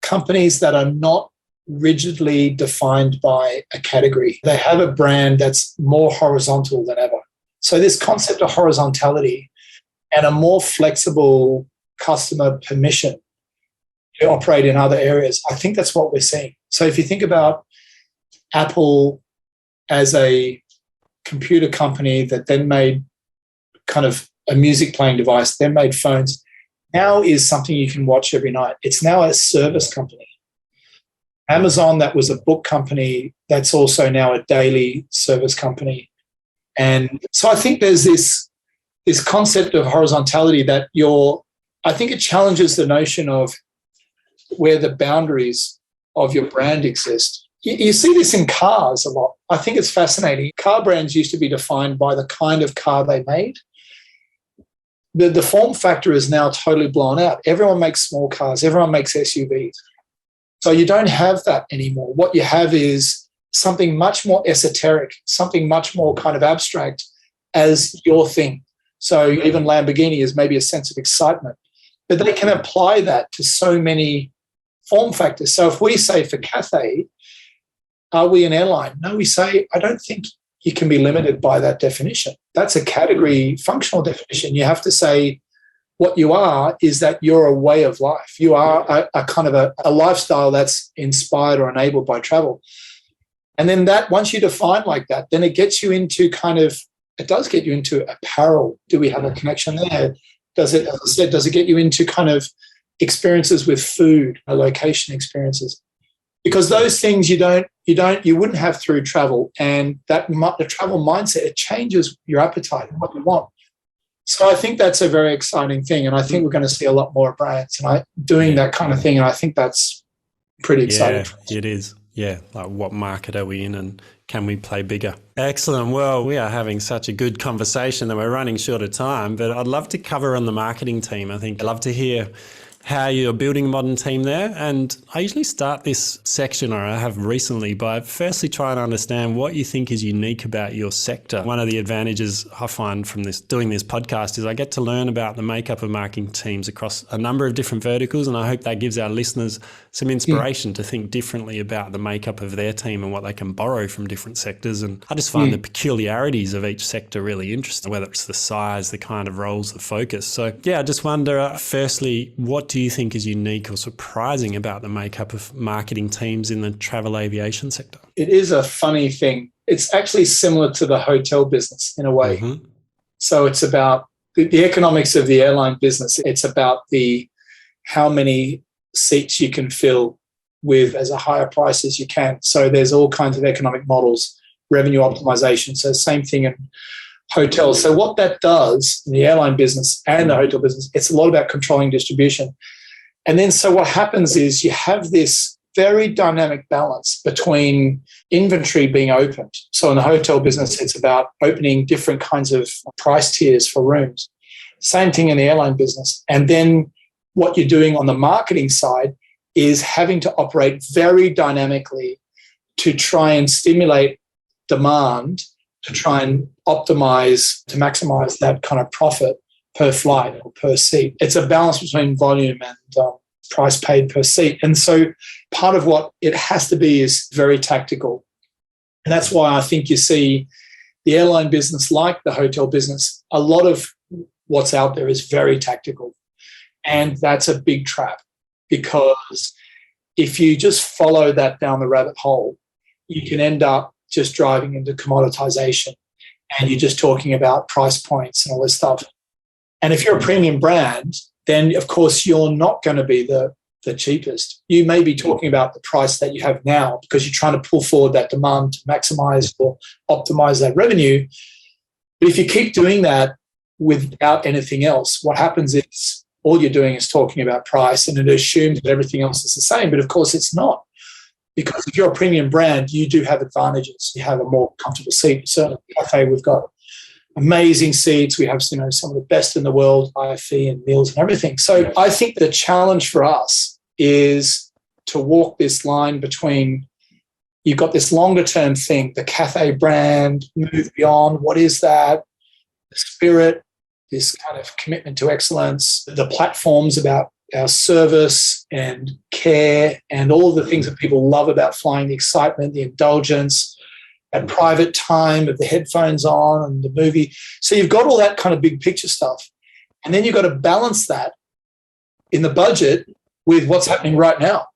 companies that are not rigidly defined by a category. They have a brand that's more horizontal than ever. So this concept of horizontality and a more flexible customer permission to operate in other areas, I think that's what we're seeing. So if you think about Apple as a computer company that then made kind of a music playing device, then made phones, now is something you can watch every night. It's now a service company. Amazon, that was a book company, that's also now a daily service company. And so I think there's this concept of horizontality that I think it challenges the notion of where the boundaries of your brand exist. You see this in cars a lot. I think it's fascinating. Car brands used to be defined by the kind of car they made. The form factor is now totally blown out. Everyone makes small cars. Everyone makes SUVs. So you don't have that anymore. What you have is something much more esoteric, something much more kind of abstract as your thing. So even Lamborghini is maybe a sense of excitement. But they can apply that to so many form factors. So if we say for Cathay, are we an airline? No, we say, I don't think you can be limited by that definition. That's a category functional definition. You have to say what you are is that you're a way of life. You are a kind of a lifestyle that's inspired or enabled by travel. And then that, once you define like that, then it gets you into it does get you into apparel. Do we have a connection there? Does it, as I said, does it get you into kind of experiences with food, location experiences? Because those things you wouldn't have through travel, and the travel mindset, it changes your appetite and what you want. So I think that's a very exciting thing, and I think we're going to see a lot more brands doing that kind of thing, and I think that's pretty exciting. Yeah, it is. Yeah, like what market are we in and can we play bigger? Excellent. Well, we are having such a good conversation that we're running short of time, but I'd love to cover on the marketing team. I think I'd love to hear how you're building a modern team there. And I usually start this section, or I have recently, by firstly trying to understand what you think is unique about your sector. One of the advantages I find from doing this podcast is I get to learn about the makeup of marketing teams across a number of different verticals. And I hope that gives our listeners some inspiration to think differently about the makeup of their team and what they can borrow from different sectors. And I just find the peculiarities of each sector really interesting, whether it's the size, the kind of roles, the focus. So yeah, I just wonder, firstly, what do you think is unique or surprising about the makeup of marketing teams in the travel aviation sector? It is a funny thing. It's actually similar to the hotel business in a way. Mm-hmm. So it's about the economics of the airline business. It's about how many seats you can fill with as a higher price as you can. So there's all kinds of economic models, revenue optimization. So same thing in hotels. So what that does in the airline business and the hotel business, it's a lot about controlling distribution. And then so what happens is you have this very dynamic balance between inventory being opened. So in the hotel business, it's about opening different kinds of price tiers for rooms. Same thing in the airline business. And then what you're doing on the marketing side is having to operate very dynamically to try and stimulate demand, to try and optimize, to maximize that kind of profit per flight or per seat. It's a balance between volume and price paid per seat. And so part of what it has to be is very tactical. And that's why I think you see the airline business, like the hotel business, a lot of what's out there is very tactical. And that's a big trap, because if you just follow that down the rabbit hole, you can end up just driving into commoditization, and you're just talking about price points and all this stuff. And if you're a premium brand, then of course you're not going to be the cheapest. You may be talking about the price that you have now because you're trying to pull forward that demand to maximize or optimize that revenue. But if you keep doing that without anything else, what happens is all you're doing is talking about price, and it assumes that everything else is the same. But of course it's not. Because if you're a premium brand, you do have advantages. You have a more comfortable seat. Certainly at Cathay, we've got amazing seats. We have, some of the best in the world, IFE and meals and everything. So I think the challenge for us is to walk this line between, you've got this longer term thing, the Cathay brand, move beyond. What is that? The spirit, this kind of commitment to excellence, the platforms about our service and care and all the things that people love about flying, the excitement, the indulgence, that private time with the headphones on and the movie. So you've got all that kind of big picture stuff. And then you've got to balance that in the budget with what's happening right now.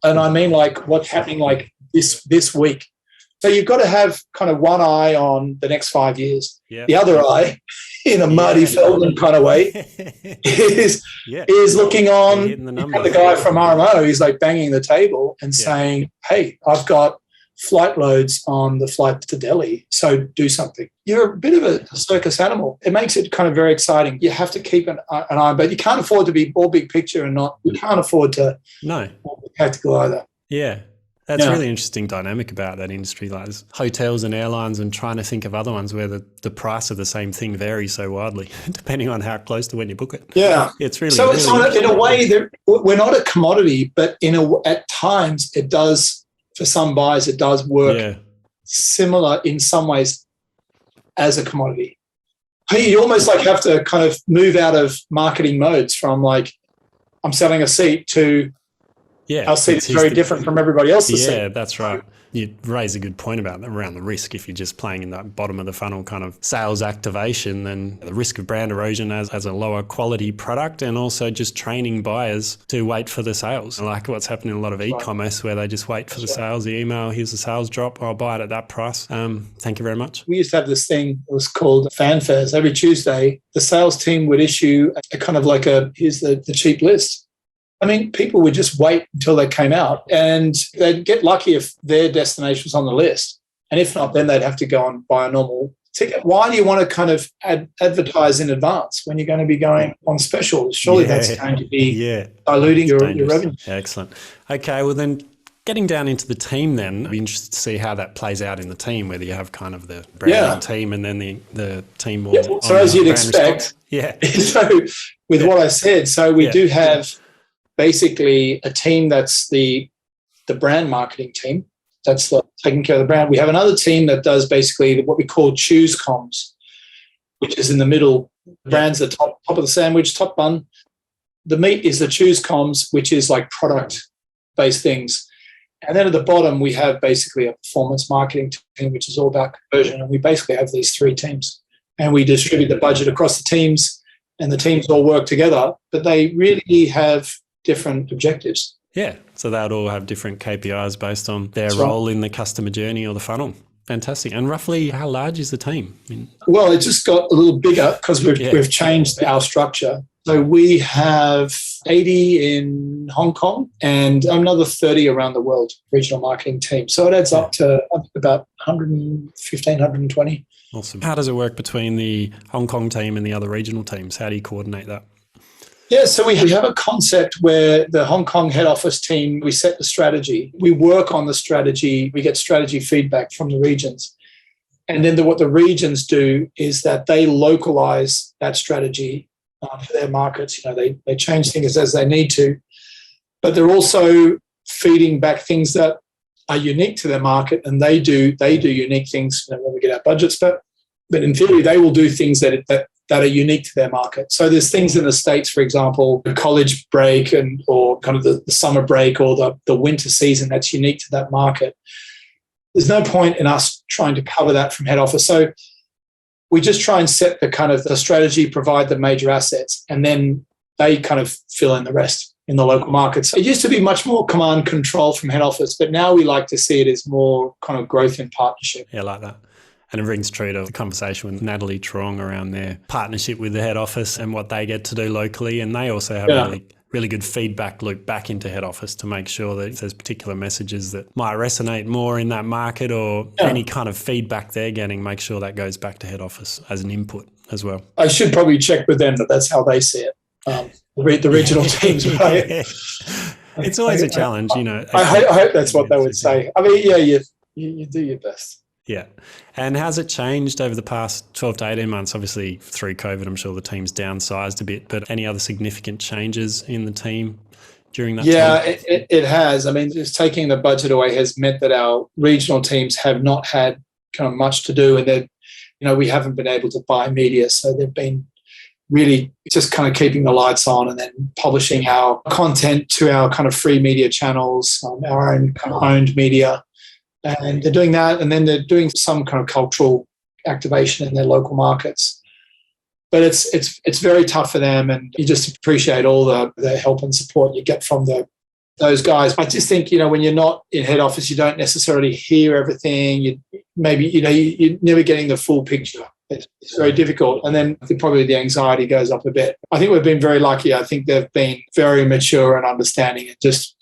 And I mean like what's happening like this week. So you've got to have kind of one eye on the next 5 years. Yep. The other eye in a Marty Feldman kind of way, is looking on the guy from RMO. He's like banging the table and saying, hey, I've got flight loads on the flight to Delhi, so do something. You're a bit of a circus animal. It makes it kind of very exciting. You have to keep an eye, but you can't afford to be all big picture and you can't afford to be tactical either. Yeah. That's really interesting dynamic about that industry, like hotels and airlines, and trying to think of other ones where the price of the same thing varies so widely, depending on how close to when you book it. Yeah. It's really, so it's in a way that we're not a commodity, but at times it does, for some buyers, it does work similar in some ways as a commodity. You almost like have to kind of move out of marketing modes from like, I'm selling a seat to, our seat is very different from everybody else's seat. Yeah, that's right. You raise a good point around the risk. If you're just playing in that bottom of the funnel kind of sales activation, then the risk of brand erosion as a lower quality product, and also just training buyers to wait for the sales. Like what's happening in a lot of e-commerce where they just wait for the sales, the email, here's the sales drop, I'll buy it at that price. Thank you very much. We used to have this thing, it was called fanfares. Every Tuesday, the sales team would issue a kind of like here's the cheap list. I mean, people would just wait until they came out, and they'd get lucky if their destination was on the list. And if not, then they'd have to go and buy a normal ticket. Why do you want to kind of advertise in advance when you're going to be going on specials? Surely that's going to be diluting your revenue. Excellent. Okay, well then, getting down into the team then, I'd be interested to see how that plays out in the team, whether you have kind of the branding team and then the team more. Yeah. So as you'd expect, so with what I said, so we do have basically a team that's the brand marketing team. That's taking care of the brand. We have another team that does basically what we call choose comms, which is in the middle. Brand's the top of the sandwich, top bun. The meat is the choose comms, which is like product-based things. And then at the bottom, we have basically a performance marketing team, which is all about conversion. And we basically have these three teams. And we distribute the budget across the teams, and the teams all work together, but they really have different objectives. Yeah, so they'd all have different KPIs based on their role in the customer journey or the funnel. Fantastic. And roughly how large is the team? Well, it just got a little bigger because we've changed our structure. So we have 80 in Hong Kong and another 30 around the world, regional marketing team. So it adds up to about 115, 120. Awesome. How does it work between the Hong Kong team and the other regional teams? How do you coordinate that? Yeah, so we have a concept where the Hong Kong head office team, we set the strategy. We work on the strategy. We get strategy feedback from the regions. And then what the regions do is that they localize that strategy for their markets. You know, they change things as they need to. But they're also feeding back things that are unique to their market, and they do unique things when we get our budgets. But in theory, they will do things that are unique to their market. So there's things in the States, for example, the college break or kind of the summer break or the winter season that's unique to that market. There's no point in us trying to cover that from head office. So we just try and set the kind of the strategy, provide the major assets, and then they kind of fill in the rest in the local markets. It used to be much more command control from head office, but now we like to see it as more kind of growth in partnership. Yeah, I like that. And it rings true to the conversation with Natalie Trong around their partnership with the head office and what they get to do locally. And they also have a really good feedback loop back into head office to make sure that if there's particular messages that might resonate more in that market or any kind of feedback they're getting, make sure that goes back to head office as an input as well. I should probably check with them that that's how they see it. The regional teams, right? It's always a challenge, you know. I hope that's what they would say. I mean, you do your best. Yeah. And how's it changed over the past 12 to 18 months? Obviously, through COVID, I'm sure the team's downsized a bit, but any other significant changes in the team during that time? Yeah, it has. I mean, just taking the budget away has meant that our regional teams have not had kind of much to do, and we haven't been able to buy media. So they've been really just kind of keeping the lights on and then publishing our content to our kind of free media channels, our own kind of owned media. And they're doing that, and then they're doing some kind of cultural activation in their local markets. But it's very tough for them, and you just appreciate all the help and support you get from those guys. I just think, when you're not in head office, you don't necessarily hear everything. You're never getting the full picture. It's very difficult. And then I think probably the anxiety goes up a bit. I think we've been very lucky. I think they've been very mature and understanding and just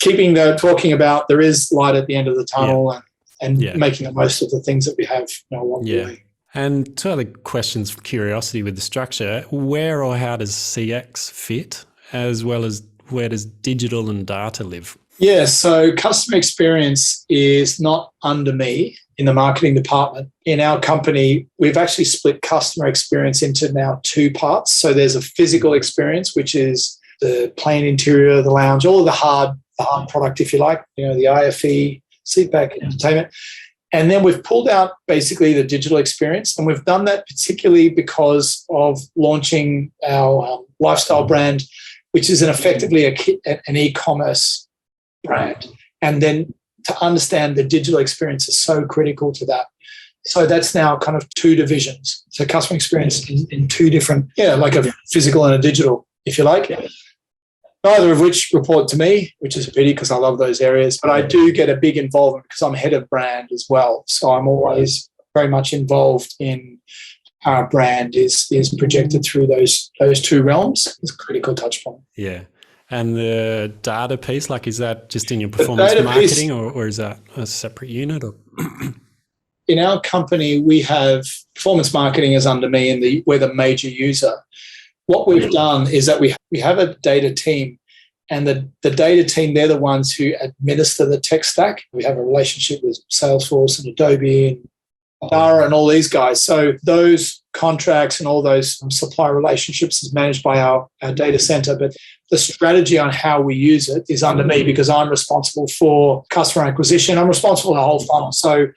talking about there is light at the end of the tunnel and making the most of the things that we have along the way. And two other questions for curiosity with the structure. Where or how does CX fit, as well as where does digital and data live? Yeah, so customer experience is not under me in the marketing department. In our company, we've actually split customer experience into now two parts. So there's a physical experience, which is the plane interior, the lounge, all of the hard product, if you like, the IFE, seatback, entertainment. And then we've pulled out basically the digital experience. And we've done that particularly because of launching our lifestyle brand, which is effectively an e-commerce brand. And then to understand the digital experience is so critical to that. So that's now kind of two divisions. So customer experience in two different, like a physical and a digital, if you like. Neither of which report to me, which is a pity because I love those areas. But I do get a big involvement because I'm head of brand as well. So I'm always very much involved in how our brand is projected through those two realms. It's a critical touch point. Yeah. And the data piece, is that just in your performance marketing or is that a separate unit? Or? In our company, we have performance marketing is under me and we're the major user. What we've done is that we have a data team, and the data team, they're the ones who administer the tech stack. We have a relationship with Salesforce and Adobe and Dara and all these guys. So those contracts and all those supply relationships is managed by our data center. But the strategy on how we use it is under me because I'm responsible for customer acquisition. I'm responsible for the whole funnel. So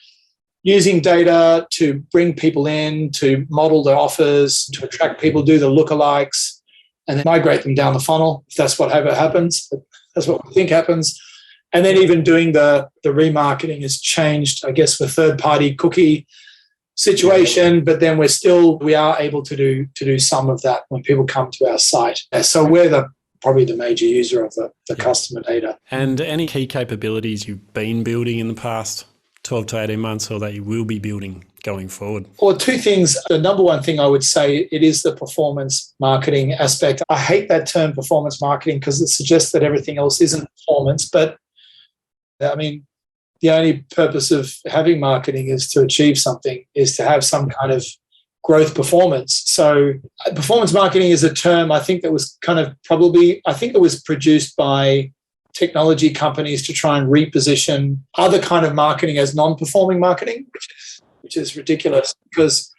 using data to bring people in, to model the offers, to attract people, do the lookalikes, and then migrate them down the funnel, if that's whatever happens. That's what we think happens. And then even doing the remarketing has changed, I guess, for third-party cookie situation, but then we are able to do some of that when people come to our site. So we're probably the major user of the customer data. And any key capabilities you've been building in the past 12 to 18 months or that you will be building going forward? Well, two things. The number one thing I would say, it is the performance marketing aspect. I hate that term performance marketing because it suggests that everything else isn't performance. But I mean, the only purpose of having marketing is to achieve something, is to have some kind of growth performance. So performance marketing is a term I think that was it was produced by technology companies to try and reposition other kind of marketing as non-performing marketing, which is ridiculous because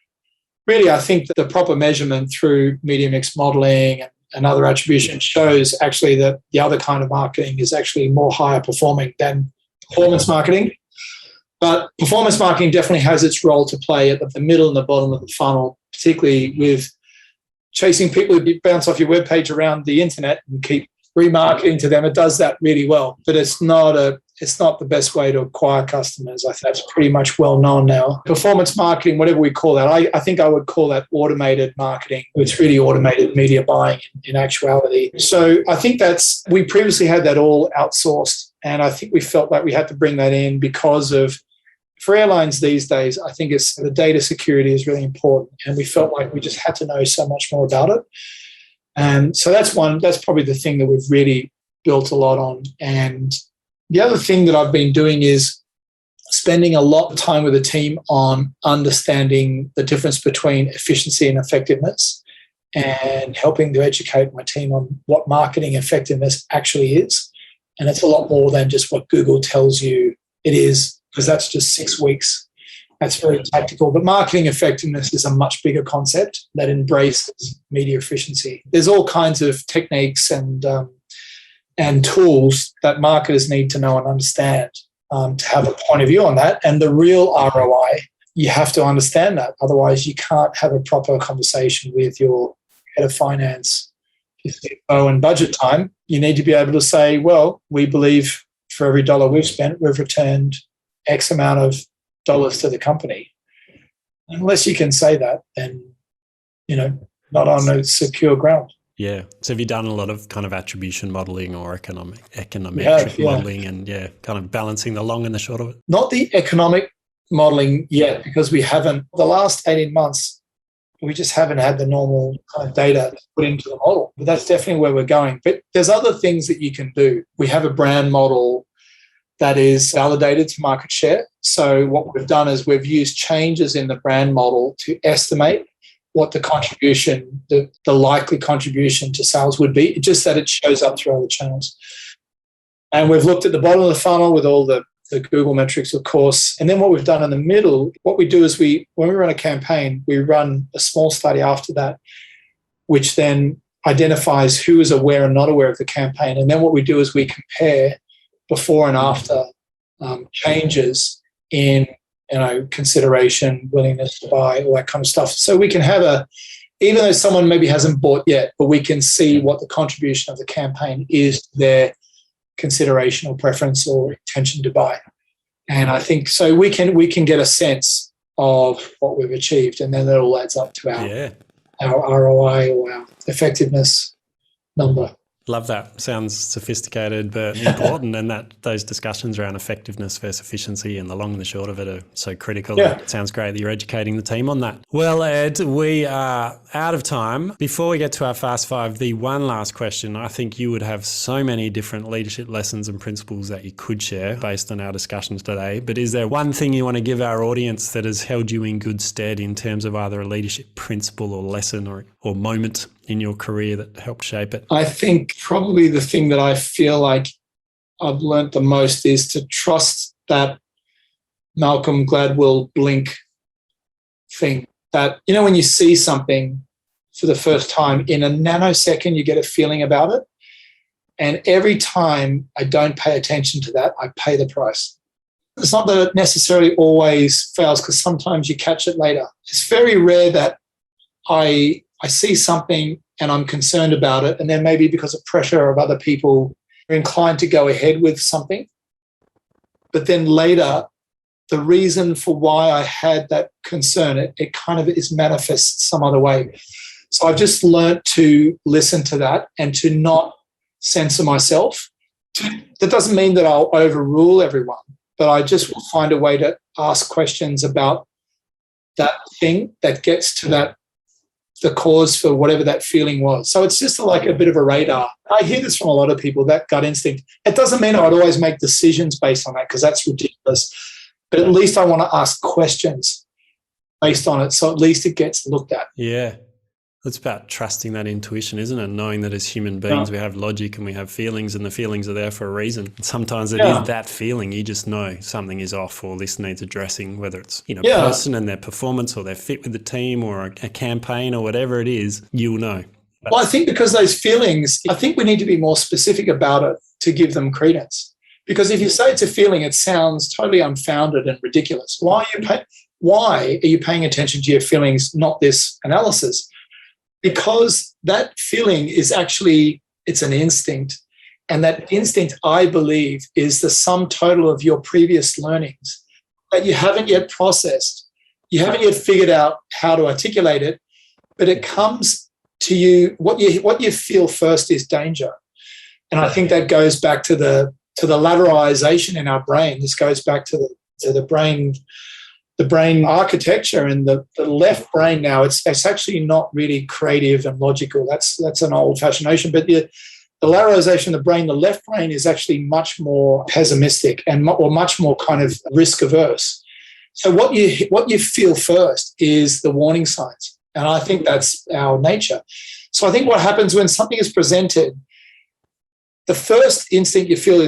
really I think that the proper measurement through media mix modeling and other attribution shows actually that the other kind of marketing is actually more higher performing than performance marketing. But performance marketing definitely has its role to play at the middle and the bottom of the funnel, particularly with chasing people who bounce off your webpage around the internet and keep remarketing to them. It does that really well, but it's not the best way to acquire customers. I think that's pretty much well known now. Performance marketing, whatever we call that, I think I would call that automated marketing. It's really automated media buying in actuality. So I think we previously had that all outsourced, and I think we felt like we had to bring that in because for airlines these days, I think the data security is really important, and we felt like we just had to know so much more about it. And so that's probably the thing that we've really built a lot on. And the other thing that I've been doing is spending a lot of time with the team on understanding the difference between efficiency and effectiveness and helping to educate my team on what marketing effectiveness actually is. And it's a lot more than just what Google tells you it is, because that's just 6 weeks. That's very tactical. But marketing effectiveness is a much bigger concept that embraces media efficiency. There's all kinds of techniques and tools that marketers need to know and understand to have a point of view on that. And the real ROI, you have to understand that. Otherwise, you can't have a proper conversation with your head of finance, your CFO, and budget time. You need to be able to say, well, we believe for every dollar we've spent, we've returned X amount of dollars to the company. Unless you can say that, then, not on a secure ground. Yeah. So have you done a lot of kind of attribution modeling or econometric modeling and kind of balancing the long and the short of it? Not the economic modeling yet because we haven't, the last 18 months, we just haven't had the normal kind of data to put into the model. But that's definitely where we're going. But there's other things that you can do. We have a brand model that is validated to market share. So what we've done is we've used changes in the brand model to estimate what the contribution, the likely contribution to sales would be, just that it shows up through other channels. And we've looked at the bottom of the funnel with all the Google metrics, of course. And then what we've done in the middle, what we do is when we run a campaign, we run a small study after that, which then identifies who is aware and not aware of the campaign. And then what we do is we compare before and after changes in consideration, willingness to buy, all that kind of stuff. So we can have even though someone maybe hasn't bought yet, but we can see what the contribution of the campaign is to their consideration or preference or intention to buy. And I think so we can get a sense of what we've achieved, and then it all adds up to our ROI or our effectiveness number. Love that. Sounds sophisticated but important, and that those discussions around effectiveness versus efficiency and the long and the short of it are so critical. Yeah. It sounds great that you're educating the team on that. Well, Ed, we are out of time. Before we get to our Fast Five, the one last question. I think you would have so many different leadership lessons and principles that you could share based on our discussions today. But is there one thing you want to give our audience that has held you in good stead in terms of either a leadership principle or lesson or moment in your career that helped shape it? I think probably the thing that I feel like I've learned the most is to trust that Malcolm Gladwell blink thing. That, when you see something for the first time, in a nanosecond, you get a feeling about it. And every time I don't pay attention to that, I pay the price. It's not that it necessarily always fails, because sometimes you catch it later. It's very rare that I see something and I'm concerned about it, and then maybe because of pressure of other people are inclined to go ahead with something. But then later, the reason for why I had that concern, it kind of is manifest some other way. So I've just learnt to listen to that and to not censor myself. That doesn't mean that I'll overrule everyone, but I just will find a way to ask questions about that thing that gets to the cause for whatever that feeling was. So it's just like a bit of a radar. I hear this from a lot of people, that gut instinct. It doesn't mean I'd always make decisions based on that, because that's ridiculous. But at least I want to ask questions based on it, so at least it gets looked at. Yeah. It's about trusting that intuition, isn't it? Knowing that as human beings, we have logic and we have feelings, and the feelings are there for a reason. Sometimes it is that feeling. You just know something is off, or this needs addressing, whether it's person and their performance, or their fit with the team, or a campaign, or whatever it is, you'll know. Well, I think because those feelings, I think we need to be more specific about it to give them credence. Because if you say it's a feeling, it sounds totally unfounded and ridiculous. Why are you paying attention to your feelings, not this analysis? Because that feeling is actually, it's an instinct. And that instinct, I believe, is the sum total of your previous learnings that you haven't yet processed. You haven't yet figured out how to articulate it, but it comes to you. What you feel first is danger. And I think that goes back to the lateralization in our brain. This goes back to the brain architecture, and the left brain now, it's actually not really creative and logical. That's an old-fashioned notion. But the lateralization of the brain, the left brain is actually much more pessimistic or much more kind of risk-averse. So what you feel first is the warning signs. And I think that's our nature. So I think what happens when something is presented, the first instinct you feel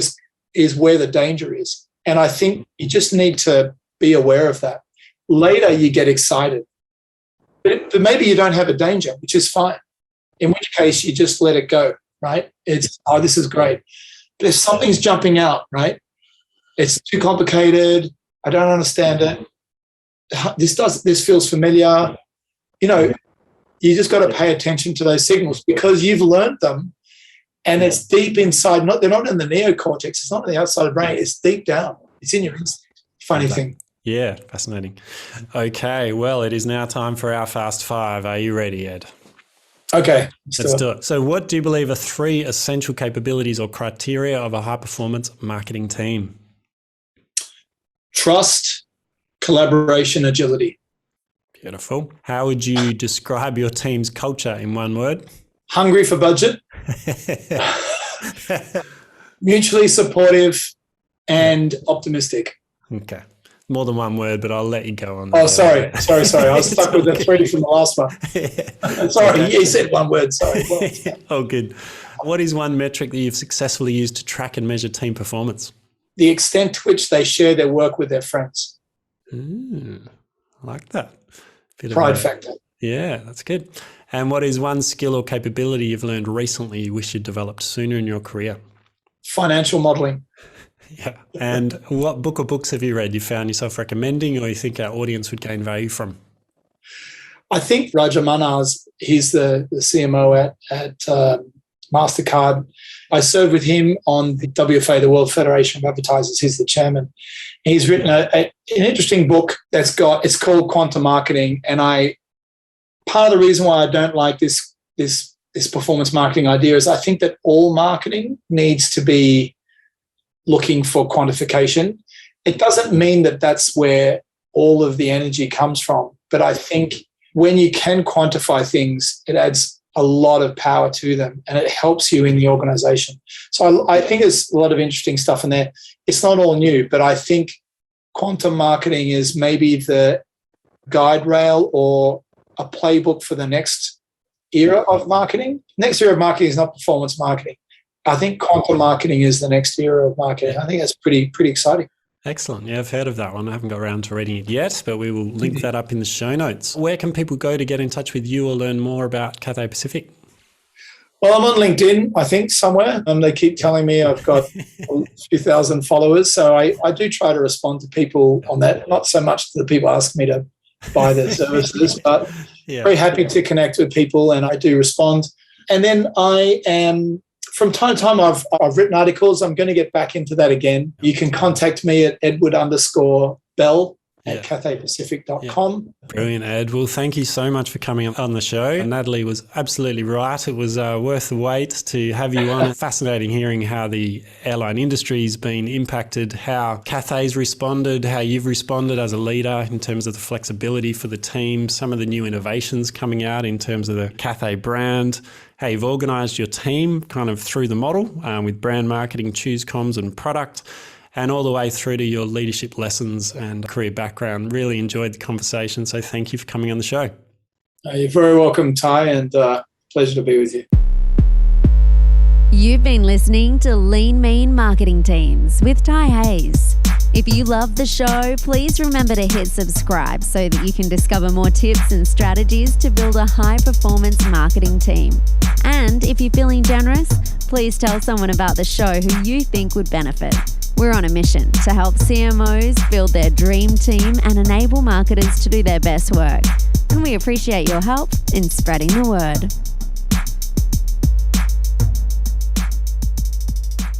is where the danger is. And I think you just need to be aware of that. Later, you get excited. But maybe you don't have a danger, which is fine, in which case you just let it go, right? It's, this is great. But if something's jumping out, right, it's too complicated, I don't understand it, this feels familiar, you just got to pay attention to those signals, because you've learned them, and it's deep inside. They're not in the neocortex, it's not on the outside of the brain, it's deep down. It's in your instinct. Funny thing. Yeah, fascinating. Okay, well, it is now time for our Fast Five. Are you ready, Ed? Okay. Let's do it. So what do you believe are 3 essential capabilities or criteria of a high-performance marketing team? Trust, collaboration, agility. Beautiful. How would you describe your team's culture in one word? Hungry for budget, mutually supportive, and optimistic. Okay. More than one word, but I'll let you go on. Oh, sorry. I was stuck with the 3 from the last one. Yeah. Sorry, you said one word. Sorry. Oh, good. What is one metric that you've successfully used to track and measure team performance? The extent to which they share their work with their friends. I like that. Pride factor. Yeah, that's good. And what is one skill or capability you've learned recently you wish you'd developed sooner in your career? Financial modelling. Yeah. And what book or books have you read you found yourself recommending or you think our audience would gain value from? I think Raja Manaz, he's the CMO at MasterCard. I served with him on the WFA, the World Federation of Advertisers. He's the chairman. He's written an interesting book it's called Quantum Marketing. And part of the reason why I don't like this performance marketing idea is I think that all marketing needs to be looking for quantification. It doesn't mean that that's where all of the energy comes from. But I think when you can quantify things, it adds a lot of power to them and it helps you in the organization. So I think there's a lot of interesting stuff in there. It's not all new, but I think quantum marketing is maybe the guide rail or a playbook for the next era of marketing. Next era of marketing is not performance marketing. I think quantum marketing is the next era of marketing. I think that's pretty exciting. Excellent. Yeah, I've heard of that one. I haven't got around to reading it yet, but we will link that up in the show notes. Where can people go to get in touch with you or learn more about Cathay Pacific? Well, I'm on LinkedIn, I think, somewhere. They keep telling me I've got a few thousand followers. So I do try to respond to people on that. Not so much to the people ask me to buy their services, but very happy to connect with people and I do respond. And then I am... From time to time, I've written articles. I'm going to get back into that again. You can contact me at edward_bell at cathaypacific.com. Brilliant, Ed. Well, thank you so much for coming on the show. Natalie was absolutely right. It was worth the wait to have you on. Fascinating hearing how the airline industry has been impacted, how Cathay's responded, how you've responded as a leader in terms of the flexibility for the team, some of the new innovations coming out in terms of the Cathay brand, how you've organised your team kind of through the model with brand marketing, choose comms and product, and all the way through to your leadership lessons and career background. Really enjoyed the conversation. So thank you for coming on the show. You're very welcome, Ty, and pleasure to be with you. You've been listening to Lean Mean Marketing Teams with Ty Hayes. If you love the show, please remember to hit subscribe so that you can discover more tips and strategies to build a high-performance marketing team. And if you're feeling generous, please tell someone about the show who you think would benefit. We're on a mission to help CMOs build their dream team and enable marketers to do their best work. And we appreciate your help in spreading the word.